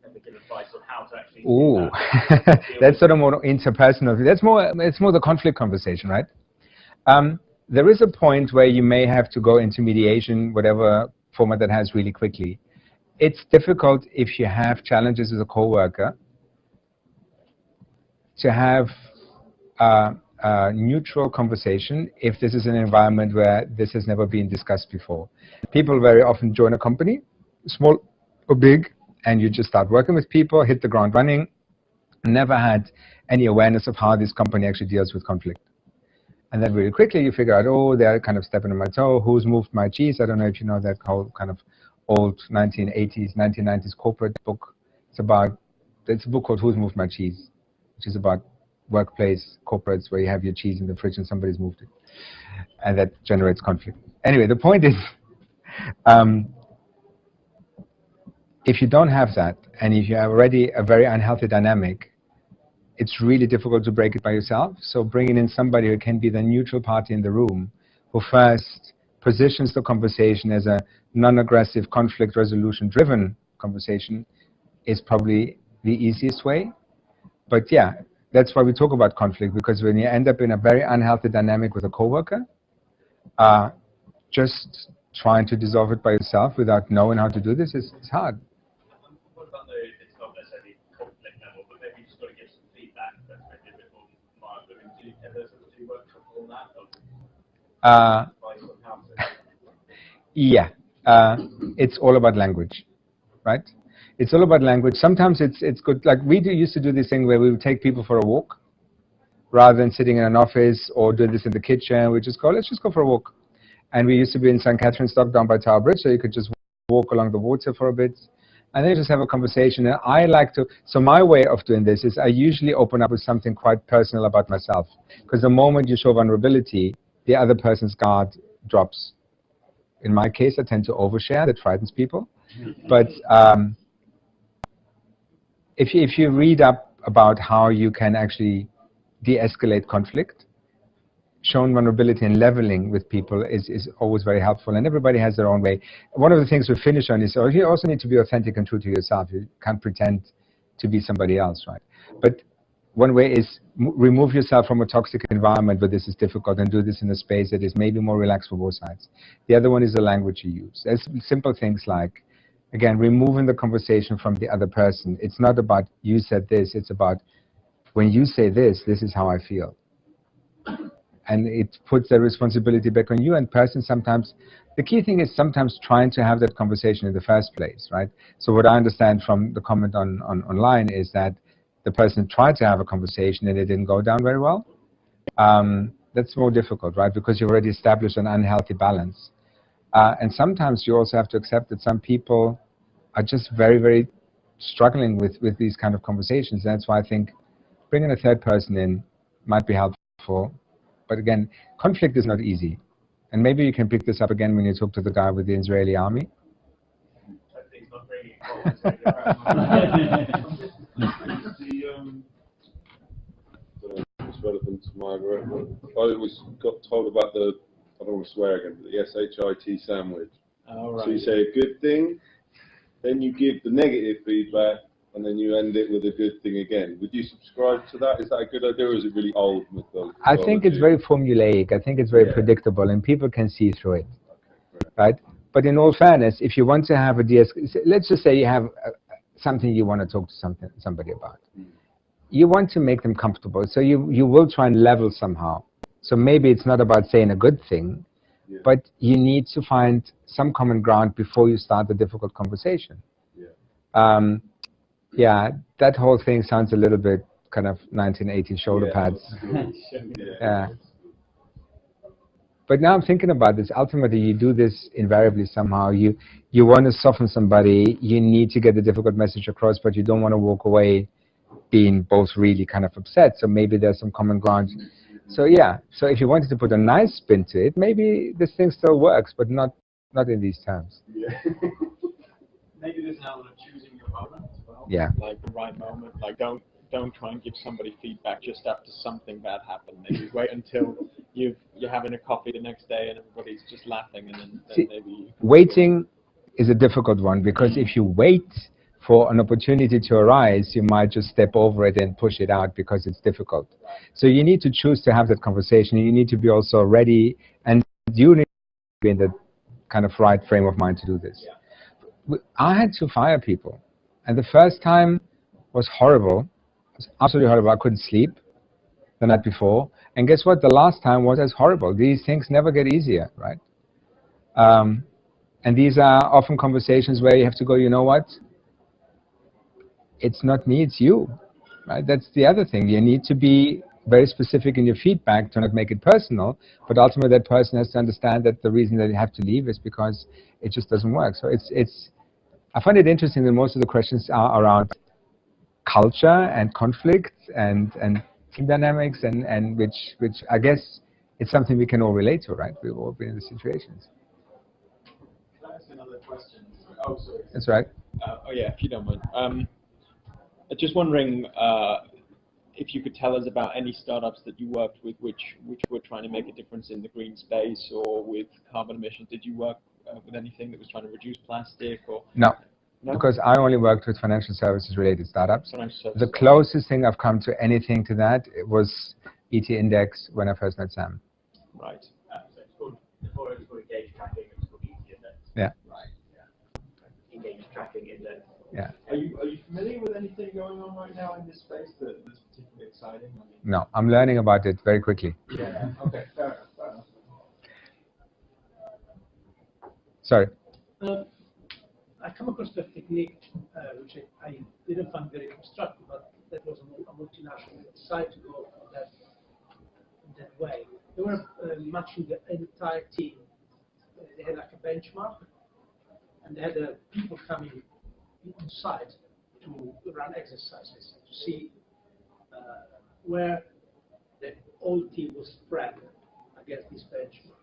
ever give advice on how to actually do that. That's sort of more interpersonal. It's more the conflict conversation, right? There is a point where you may have to go into mediation, whatever format that has, really quickly. It's difficult if you have challenges as a co-worker to have a neutral conversation if this is an environment where this has never been discussed before. People very often join a company, small or big, and you just start working with people, hit the ground running, never had any awareness of how this company actually deals with conflict. And then really quickly you figure out, oh, they're kind of stepping on my toe, who's moved my cheese? I don't know if you know that whole kind of old 1980s, 1990s corporate book. It's a book called Who's Moved My Cheese, which is about workplace corporates where you have your cheese in the fridge and somebody's moved it. And that generates conflict. Anyway, the point is, if you don't have that, and if you have already a very unhealthy dynamic, it's really difficult to break it by yourself. So bringing in somebody who can be the neutral party in the room, who first positions the conversation as a non-aggressive, conflict resolution-driven conversation, is probably the easiest way. But yeah, that's why we talk about conflict, because when you end up in a very unhealthy dynamic with a coworker, just trying to dissolve it by yourself without knowing how to do this is hard. What about it's not necessarily conflict level, but maybe you just got to give some feedback that's maybe a bit more mild. Do you ever sort of do workshops on that? Yeah, it's all about language, right? It's all about language. Sometimes it's good. Like we used to do this thing where we would take people for a walk, rather than sitting in an office or doing this in the kitchen. We just go, let's just go for a walk. And we used to be in St. Catherine's Dock down by Tower Bridge, so you could just walk along the water for a bit, and then just have a conversation. And I like to, so my way of doing this is I usually open up with something quite personal about myself, because the moment you show vulnerability, the other person's guard drops. In my case, I tend to overshare. That frightens people. But if you read up about how you can actually de-escalate conflict, showing vulnerability and leveling with people is always very helpful, and everybody has their own way. One of the things we finish on is, you also need to be authentic and true to yourself. You can't pretend to be somebody else, right? But one way is remove yourself from a toxic environment where this is difficult and do this in a space that is maybe more relaxed for both sides. The other one is the language you use. There's simple things like again, removing the conversation from the other person. It's not about you said this, it's about when you say this, this is how I feel. And it puts the responsibility back on you. And person sometimes, the key thing is sometimes trying to have that conversation in the first place, right? So what I understand from the comment online is that the person tried to have a conversation and it didn't go down very well. That's more difficult, right? Because you've already established an unhealthy balance. And sometimes you also have to accept that some people are just very, very struggling with these kind of conversations. That's why I think bringing a third person in might be helpful. But again, conflict is not easy. And maybe you can pick this up again when you talk to the guy with the Israeli army. It's not really It's relevant to my work. I always got told about the, I don't want to swear again, but the SHIT sandwich. Oh, right. So you say a good thing, then you give the negative feedback, and then you end it with a good thing again. Would you subscribe to that? Is that a good idea, or is it really old mythology? I think it's very formulaic. I think it's very predictable, and people can see through it, right? But in all fairness, if you want to have a let's just say you have something you want to talk to somebody about. You want to make them comfortable, so you will try and level somehow. So maybe it's not about saying a good thing, but you need to find some common ground before you start the difficult conversation. Yeah, that whole thing sounds a little bit kind of 1980s shoulder pads. Yeah. But now I'm thinking about this. Ultimately, you do this invariably somehow. You want to soften somebody. You need to get the difficult message across, but you don't want to walk away being both really kind of upset. So maybe there's some common ground. So yeah. So if you wanted to put a nice spin to it, maybe this thing still works, but not in these terms. Maybe there's an element of choosing your moment as well. Yeah. Like the right moment. Like don't try and give somebody feedback just after something bad happened. Maybe wait until you're having a coffee the next day and everybody's just laughing, and then maybe waiting is a difficult one, because if you wait for an opportunity to arise, you might just step over it and push it out because it's difficult. So you need to choose to have that conversation. You need to be also ready, and you need to be in the kind of right frame of mind to do this. I had to fire people, and the first time was horrible. It was absolutely horrible. I couldn't sleep the night before, and guess what? The last time was as horrible. These things never get easier, right? And these are often conversations where you have to go, you know what? It's not me, it's you, right? That's the other thing. You need to be very specific in your feedback to not make it personal, but ultimately that person has to understand that the reason that they have to leave is because it just doesn't work. So I find it interesting that most of the questions are around culture and conflict and team dynamics, and which I guess it's something we can all relate to, right? We've all been in the situations. Can I ask another question? Oh, sorry. That's right. Oh yeah, if you don't mind. Just wondering if you could tell us about any startups that you worked with which were trying to make a difference in the green space or with carbon emissions. Did you work with anything that was trying to reduce plastic or? No, because I only worked with financial services related startups. The closest thing I've come to anything to that was ET Index when I first met Sam. Right. So it's called, before it was called engage tracking, it was called ET Index. Yeah. Right. Yeah. Engage tracking index. Yeah. Are you familiar with anything going on right now in this space that's particularly exciting? I mean, No, I'm learning about it very quickly. Yeah. Okay. Fair enough. Fair enough. Sorry. I come across the technique which I didn't find very constructive, but that was a multinational that decided to go in that way. They were matching the entire team. They had like a benchmark, and they had people coming on site to run exercises to see where the whole team was spread against this benchmark.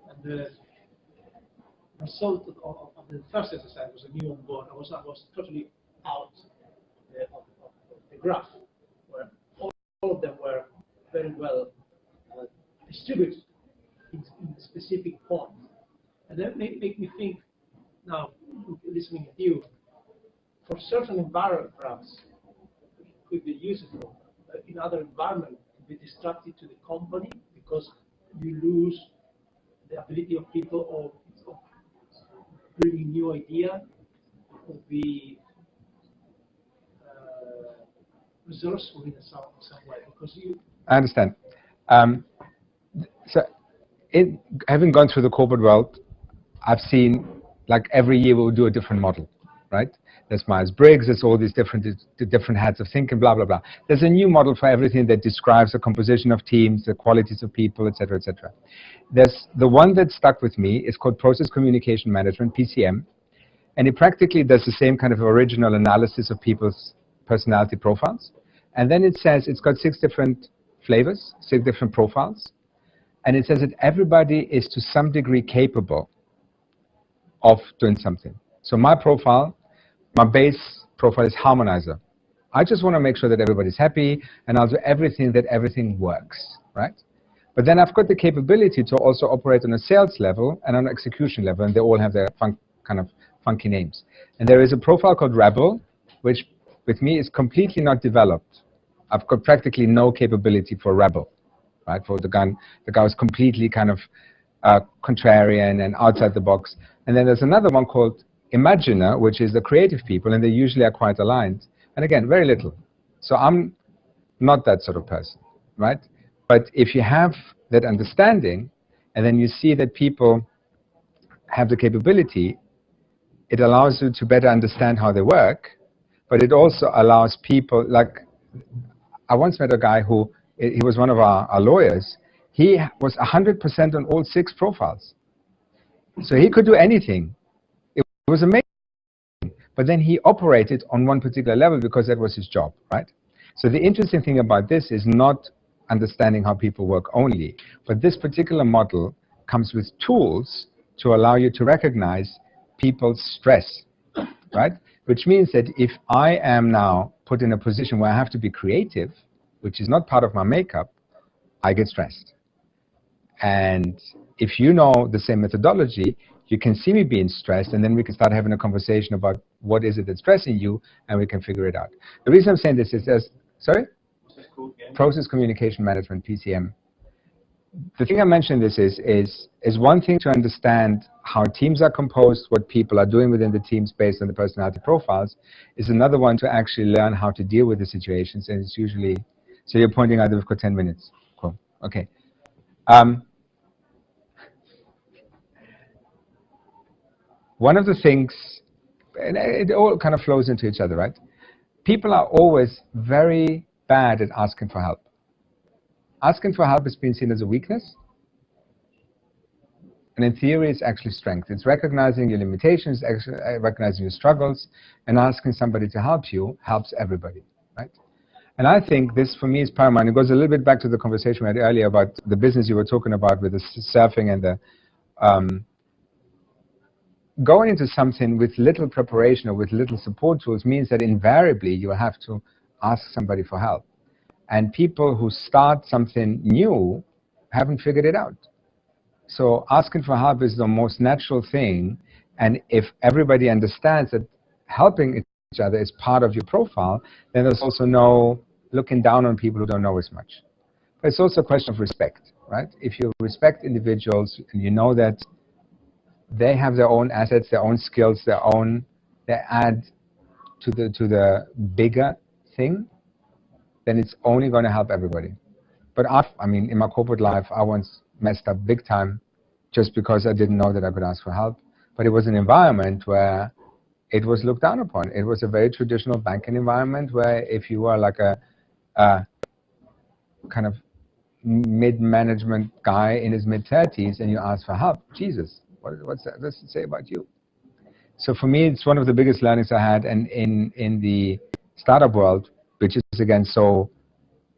And the result of the first exercise was a new on board. I was totally out of the graph, where all of them were very well distributed in specific points. And that make me think, now listening to you, for certain environment perhaps it could be useful. In other environments, it could be destructive to the company because you lose the ability of people or bringing new idea will be resourceful in some way, because you. I understand. So, having gone through the corporate world, I've seen, like, every year we'll do a different model, right? There's Myers-Briggs, there's all these different hats of thinking, blah, blah, blah. There's a new model for everything that describes the composition of teams, the qualities of people, et cetera, et cetera. There's the one that stuck with me is called Process Communication Management, PCM, and it practically does the same kind of original analysis of people's personality profiles. And then it says it's got 6 different flavors, 6 different profiles, and it says that everybody is to some degree capable of doing something. So my profile, my base profile is harmonizer. I just want to make sure that everybody's happy, and I'll do everything that everything works, right? But then I've got the capability to also operate on a sales level and on an execution level, and they all have their kind of funky names. And there is a profile called Rebel, which with me is completely not developed. I've got practically no capability for Rebel, right? For the guy was completely kind of contrarian and outside the box. And then there's another one called Imaginer, which is the creative people, and they usually are quite aligned. And again, very little. So I'm not that sort of person, right? But if you have that understanding, and then you see that people have the capability, it allows you to better understand how they work, but it also allows people, like, I once met a guy who, he was one of our lawyers. He was 100% on all 6 profiles. So he could do anything. It was amazing. But then he operated on one particular level because that was his job, right? So the interesting thing about this is not understanding how people work only, but this particular model comes with tools to allow you to recognize people's stress, right? Which means that if I am now put in a position where I have to be creative, which is not part of my makeup, I get stressed. And if you know the same methodology, you can see me being stressed, and then we can start having a conversation about what is it that's stressing you, and we can figure it out. The reason I'm saying this is, sorry? Process Communication Management, PCM. The thing I mentioned this is one thing to understand how teams are composed, what people are doing within the teams based on the personality profiles, is another one to actually learn how to deal with the situations, and it's usually, so you're pointing out that we've got 10 minutes. Cool, okay. One of the things, and it all kind of flows into each other, right? People are always very bad at asking for help. Asking for help is being seen as a weakness, and in theory it's actually strength. It's recognizing your limitations, recognizing your struggles, and asking somebody to help you helps everybody, right? And I think this, for me, is paramount. It goes a little bit back to the conversation we had earlier about the business you were talking about with the surfing and the going into something with little preparation or with little support tools means that invariably you have to ask somebody for help. And people who start something new haven't figured it out. So asking for help is the most natural thing. And if everybody understands that helping each other is part of your profile, then there's also no looking down on people who don't know as much. But it's also a question of respect, right? If you respect individuals and you know that they have their own assets, their own skills, they add to the bigger thing, then it's only going to help everybody. But I mean, in my corporate life, I once messed up big time just because I didn't know that I could ask for help. But it was an environment where it was looked down upon. It was a very traditional banking environment where if you were like a kind of mid-management guy in his mid-30s and you asked for help, Jesus, what's that? Does it say about you? So for me, it's one of the biggest learnings I had, and in the startup world, which is again so,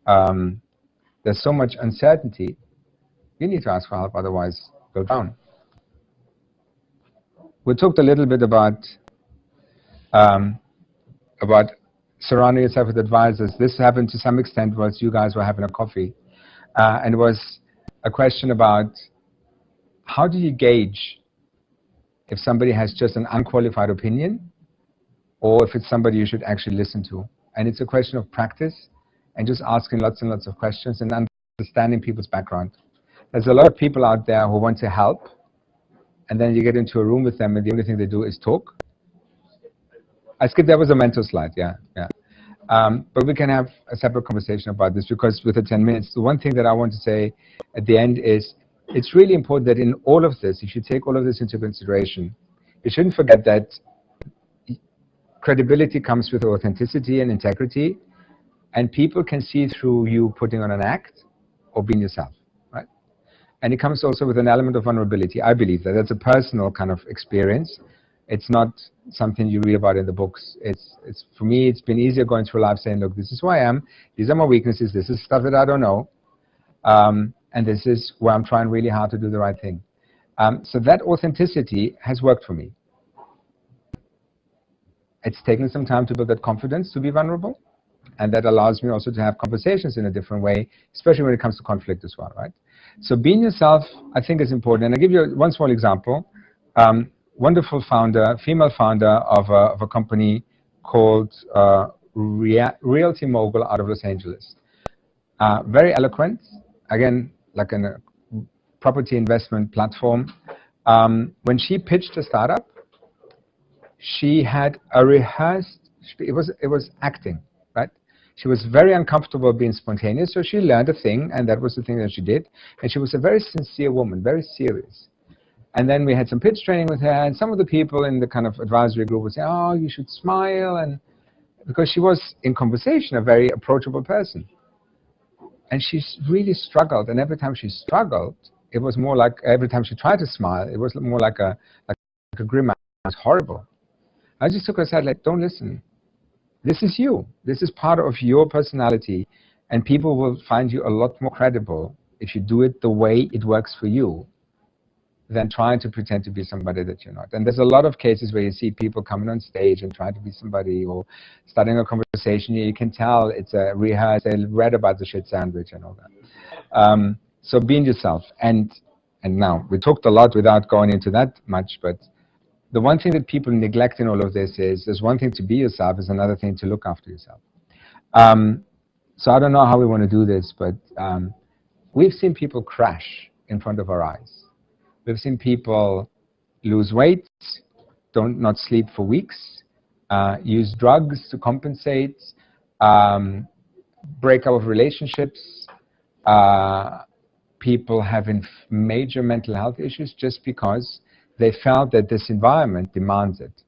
there's so much uncertainty, you need to ask for help, otherwise go down. We talked a little bit about surrounding yourself with advisors. This happened to some extent whilst you guys were having a coffee, and it was a question about how do you gauge if somebody has just an unqualified opinion or if it's somebody you should actually listen to. And it's a question of practice and just asking lots and lots of questions and understanding people's background. There's a lot of people out there who want to help, and then you get into a room with them, and the only thing they do is talk. I skipped, that was a mental slide, yeah. But we can have a separate conversation about this, because with the 10 minutes, the one thing that I want to say at the end is, it's really important that in all of this, if you take all of this into consideration, you shouldn't forget that credibility comes with authenticity and integrity, and people can see through you putting on an act or being yourself, right? And it comes also with an element of vulnerability. I believe that that's a personal kind of experience. It's not something you read about in the books. It's for me, it's been easier going through life saying, look, this is who I am, these are my weaknesses, this is stuff that I don't know, and this is where I'm trying really hard to do the right thing. So that authenticity has worked for me. It's taken some time to build that confidence to be vulnerable, and that allows me also to have conversations in a different way, especially when it comes to conflict as well, right? So being yourself, I think, is important. And I'll give you one small example. Wonderful founder, female founder of a company called Realty Mogul out of Los Angeles. Very eloquent, again, like a property investment platform. When she pitched a startup, she had a rehearsed, it was acting, right? She was very uncomfortable being spontaneous, so she learned a thing, and that was the thing that she did. And she was a very sincere woman, very serious. And then we had some pitch training with her, and some of the people in the kind of advisory group would say, oh, you should smile, and because she was, in conversation, a very approachable person. And she really struggled, and every time she struggled, it was more like, every time she tried to smile, it was more like a grimace. It was horrible. I just took her aside, like, don't listen. This is you. This is part of your personality, and people will find you a lot more credible if you do it the way it works for you than trying to pretend to be somebody that you're not. And there's a lot of cases where you see people coming on stage and trying to be somebody, or starting a conversation. You can tell it's a rehearse. They read about the shit sandwich and all that. So being yourself. And now, we talked a lot without going into that much, but the one thing that people neglect in all of this is, there's one thing to be yourself, there's another thing to look after yourself. So I don't know how we want to do this, but we've seen people crash in front of our eyes. We've seen people lose weight, not sleep for weeks, use drugs to compensate, break up of relationships, people having major mental health issues just because they felt that this environment demands it.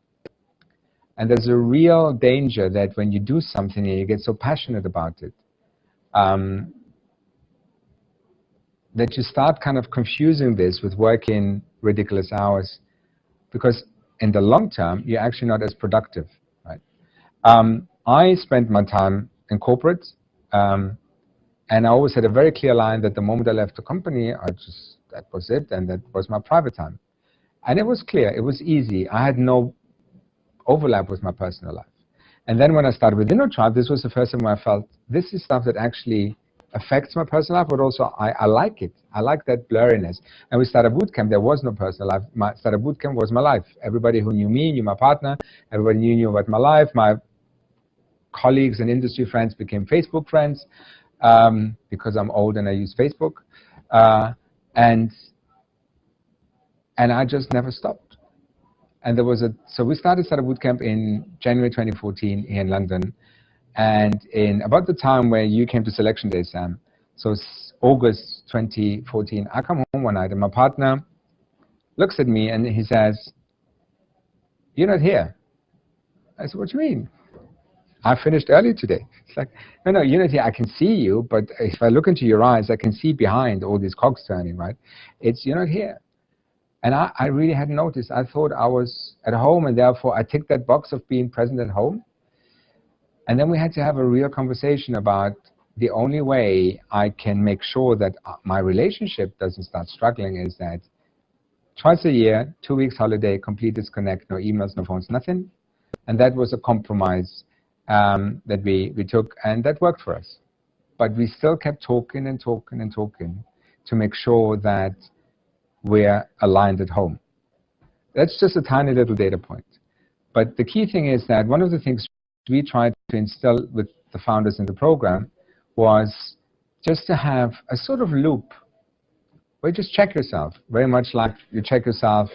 And there's a real danger that when you do something and you get so passionate about it, that you start kind of confusing this with working ridiculous hours, because in the long term, you're actually not as productive, right? I spent my time in corporate, and I always had a very clear line that the moment I left the company, that was it, and that was my private time. And it was clear, it was easy. I had no overlap with my personal life. And then when I started with InnoTribe, this was the first time where I felt this is stuff that actually affects my personal life, but also I like it. I like that blurriness. And with Startupbootcamp, there was no personal life. My Startupbootcamp was my life. Everybody who knew me knew my partner. Everybody knew about my life. My colleagues and industry friends became Facebook friends because I'm old and I use Facebook. And I just never stopped. And there was so we started Startupbootcamp in January 2014 here in London. And in about the time where you came to Selection Day, Sam, so it's August 2014, I come home one night and my partner looks at me and he says, you're not here. I said, what do you mean? I finished early today. It's like, no, you're not here. I can see you, but if I look into your eyes, I can see behind all these cogs turning, right? You're not here. And I really hadn't noticed. I thought I was at home, and therefore I ticked that box of being present at home. And then we had to have a real conversation about the only way I can make sure that my relationship doesn't start struggling is that twice a year, 2 weeks holiday, complete disconnect, no emails, no phones, nothing. And that was a compromise that we took, and that worked for us. But we still kept talking and talking and talking to make sure that we're aligned at home. That's just a tiny little data point. But the key thing is that one of the things we tried to instill with the founders in the program was just to have a sort of loop where you just check yourself, very much like you check yourself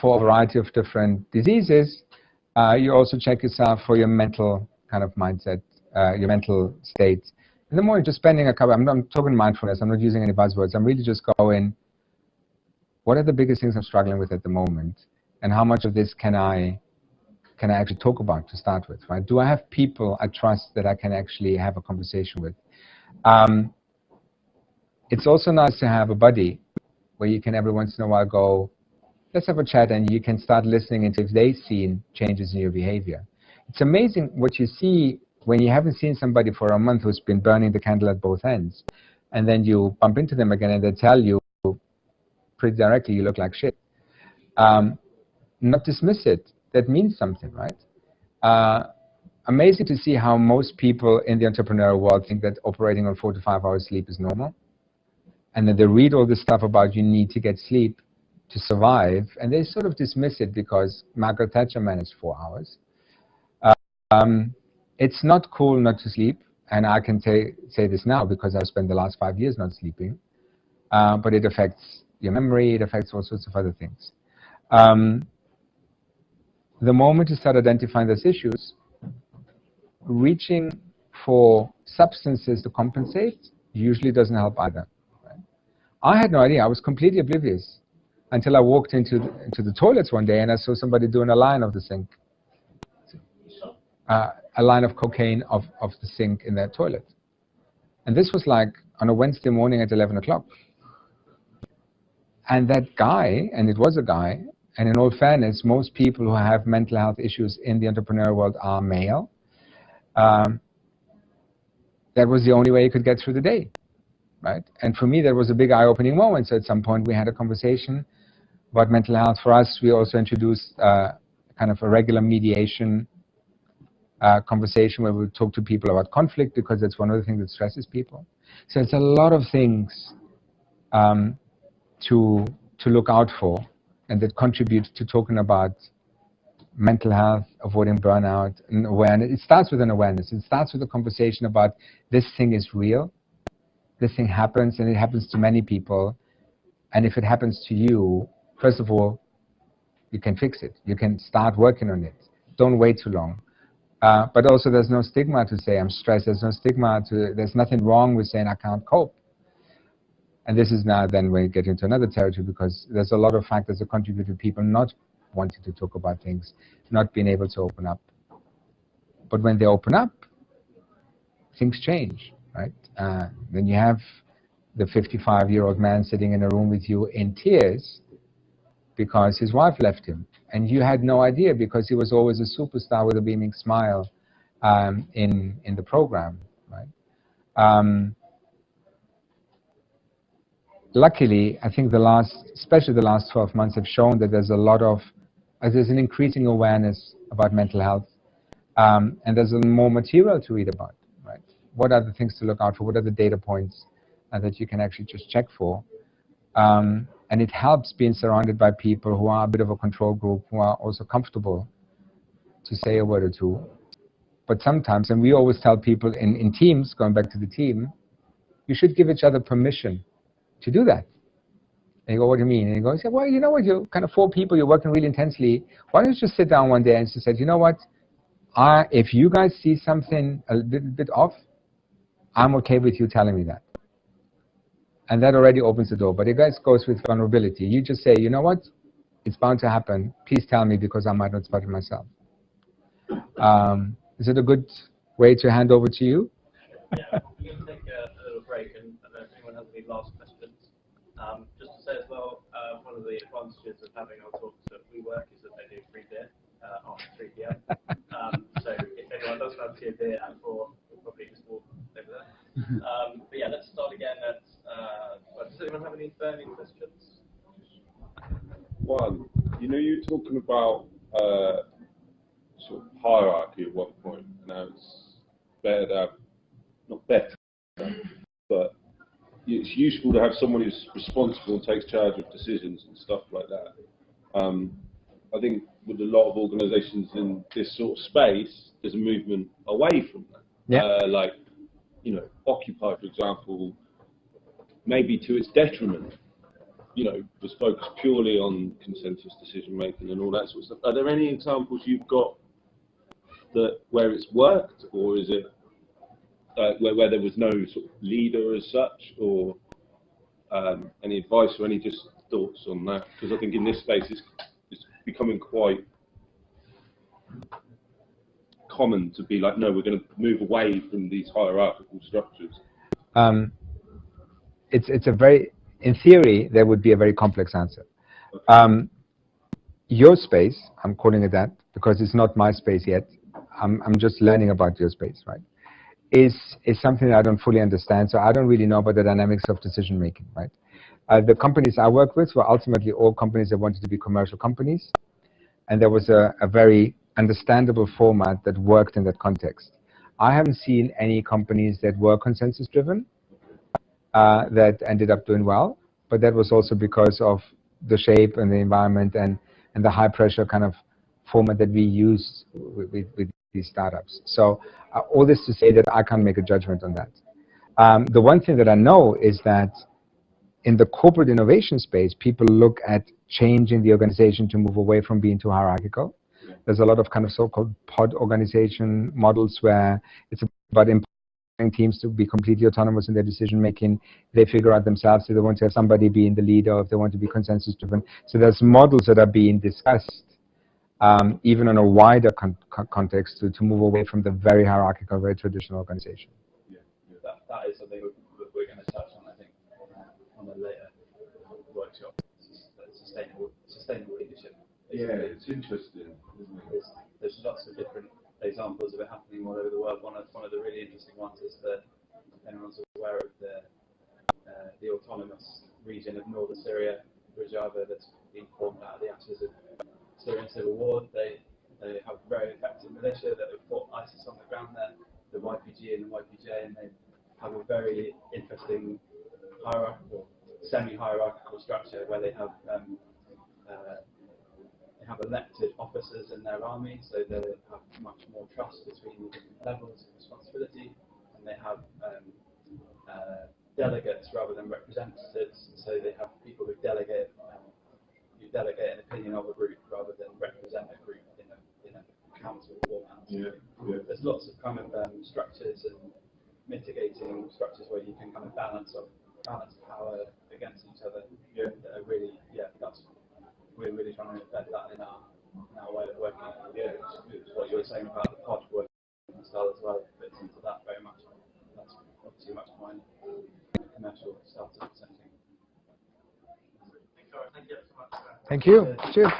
for a variety of different diseases, you also check yourself for your mental kind of mindset, your mental state. And the more you're just spending a couple, I'm talking mindfulness, I'm not using any buzzwords, I'm really just going, what are the biggest things I'm struggling with at the moment? And how much of this can I actually talk about to start with, right? Do I have people I trust that I can actually have a conversation with? It's also nice to have a buddy where you can every once in a while go, let's have a chat, and you can start listening into if they've seen changes in your behavior. It's amazing what you see when you haven't seen somebody for a month who's been burning the candle at both ends, and then you bump into them again and they tell you pretty directly, you look like shit. Not dismiss it. That means something, right? Amazing to see how most people in the entrepreneurial world think that operating on 4 to 5 hours sleep is normal. And then they read all this stuff about you need to get sleep to survive, and they sort of dismiss it because Margaret Thatcher managed 4 hours. It's not cool not to sleep, and I can say this now because I've spent the last 5 years not sleeping, but it affects your memory, it affects all sorts of other things. The moment you start identifying those issues, reaching for substances to compensate usually doesn't help either. Right? I had no idea. I was completely oblivious until I walked into the toilets one day and I saw somebody doing a line of the sink. A line of cocaine of the sink in their toilet. And this was like on a Wednesday morning at 11 o'clock. And that guy, and it was a guy, and in all fairness, most people who have mental health issues in the entrepreneurial world are male. That was the only way you could get through the day, right? And for me, that was a big eye-opening moment. So at some point, we had a conversation about mental health. For us, we also introduced kind of a regular mediation conversation where we talk to people about conflict, because that's one of the things that stresses people. So it's a lot of things to look out for, and that contribute to talking about mental health, avoiding burnout, and awareness. It starts with an awareness. It starts with a conversation about this thing is real, this thing happens, and it happens to many people. And if it happens to you, first of all, you can fix it. You can start working on it. Don't wait too long. But also, there's no stigma to say I'm stressed. There's no stigma to, there's nothing wrong with saying I can't cope. And this is now then we get into another territory, because there's a lot of factors that contribute to people not wanting to talk about things, not being able to open up. But when they open up, things change, right? Then you have the 55-year-old man sitting in a room with you in tears because his wife left him. And you had no idea, because he was always a superstar with a beaming smile in the program, right? Luckily, I think especially the last 12 months have shown that there's there's an increasing awareness about mental health, and there's more material to read about, right? What are the things to look out for? What are the data points that you can actually just check for? And it helps being surrounded by people who are a bit of a control group, who are also comfortable to say a word or two. But sometimes, and we always tell people in teams, going back to the team, you should give each other permission to do that. And you go, what do you mean? And you go, well, you know what, you're kind of 4 people, you're working really intensely. Why don't you just sit down one day and just say, you know what, if you guys see something a bit off, I'm okay with you telling me that. And that already opens the door. But it guys goes with vulnerability. You just say, you know what, it's bound to happen. Please tell me, because I might not spot it myself. Is it a good way to hand over to you? Yeah, we're going to take a little break, and if anyone has any last questions. Just to say as well, one of the advantages of having our talks at WeWork is that they do free beer after 3 p.m. So if anyone does fancy a beer at 4, we'll probably just walk over there. But yeah, let's start again at, does anyone have any burning questions? One, you know, you're talking about sort of hierarchy at one point, and how it's better to have, not better, but it's useful to have someone who's responsible and takes charge of decisions and stuff like that. I think with a lot of organisations in this sort of space, there's a movement away from that. Yeah. Like, you know, Occupy, for example, maybe to its detriment, was focused purely on consensus decision making and all that sort of stuff. Are there any examples you've got that where it's worked, or is it where there was no sort of leader as such, or any advice or any just thoughts on that? Because I think in this space it's becoming quite common to be like, no, we're going to move away from these hierarchical structures. It's a very, in theory, there would be a very complex answer. Your space, I'm calling it that because it's not my space yet. I'm just learning about your space, right? Is something that I don't fully understand, so I don't really know about the dynamics of decision making, right? The companies I work with were ultimately all companies that wanted to be commercial companies, and there was a very understandable format that worked in that context. I haven't seen any companies that were consensus driven that ended up doing well, but that was also because of the shape and the environment and the high pressure kind of format that we use with these startups. So all this to say that I can't make a judgment on that. The one thing that I know is that in the corporate innovation space, people look at changing the organization to move away from being too hierarchical. There's a lot of kind of so-called pod organization models where it's about empowering teams to be completely autonomous in their decision making. They figure out themselves if they want to have somebody being the leader, or if they want to be consensus driven. So there's models that are being discussed, even on a wider context, to move away from the very hierarchical, very traditional organization. That is something we're going to touch on, I think, on a later workshop. Sustainable leadership. Yeah, it's interesting, isn't it? There's lots of different examples of it happening all over the world. One of the really interesting ones is if anyone's aware of the autonomous region of northern Syria, Rojava, that's been formed out of the ashes of Syrian civil war. They have very effective militia that have fought ISIS on the ground there, the YPG and the YPJ, and they have a very interesting hierarchical, semi-hierarchical structure where they have elected officers in their army, so they have much more trust between the different levels of responsibility, and they have delegates rather than representatives, so they have people who delegate an opinion of a group rather than represent a group in a council format. There's lots of kind of structures and mitigating structures where you can kind of balance power against each other. That are really, we're really trying to embed that in our way of working. It's what you were saying about the pod working style as well, fits into that very much. That's obviously much more commercial startup setting. Thank you so much. Thank you. Cheers.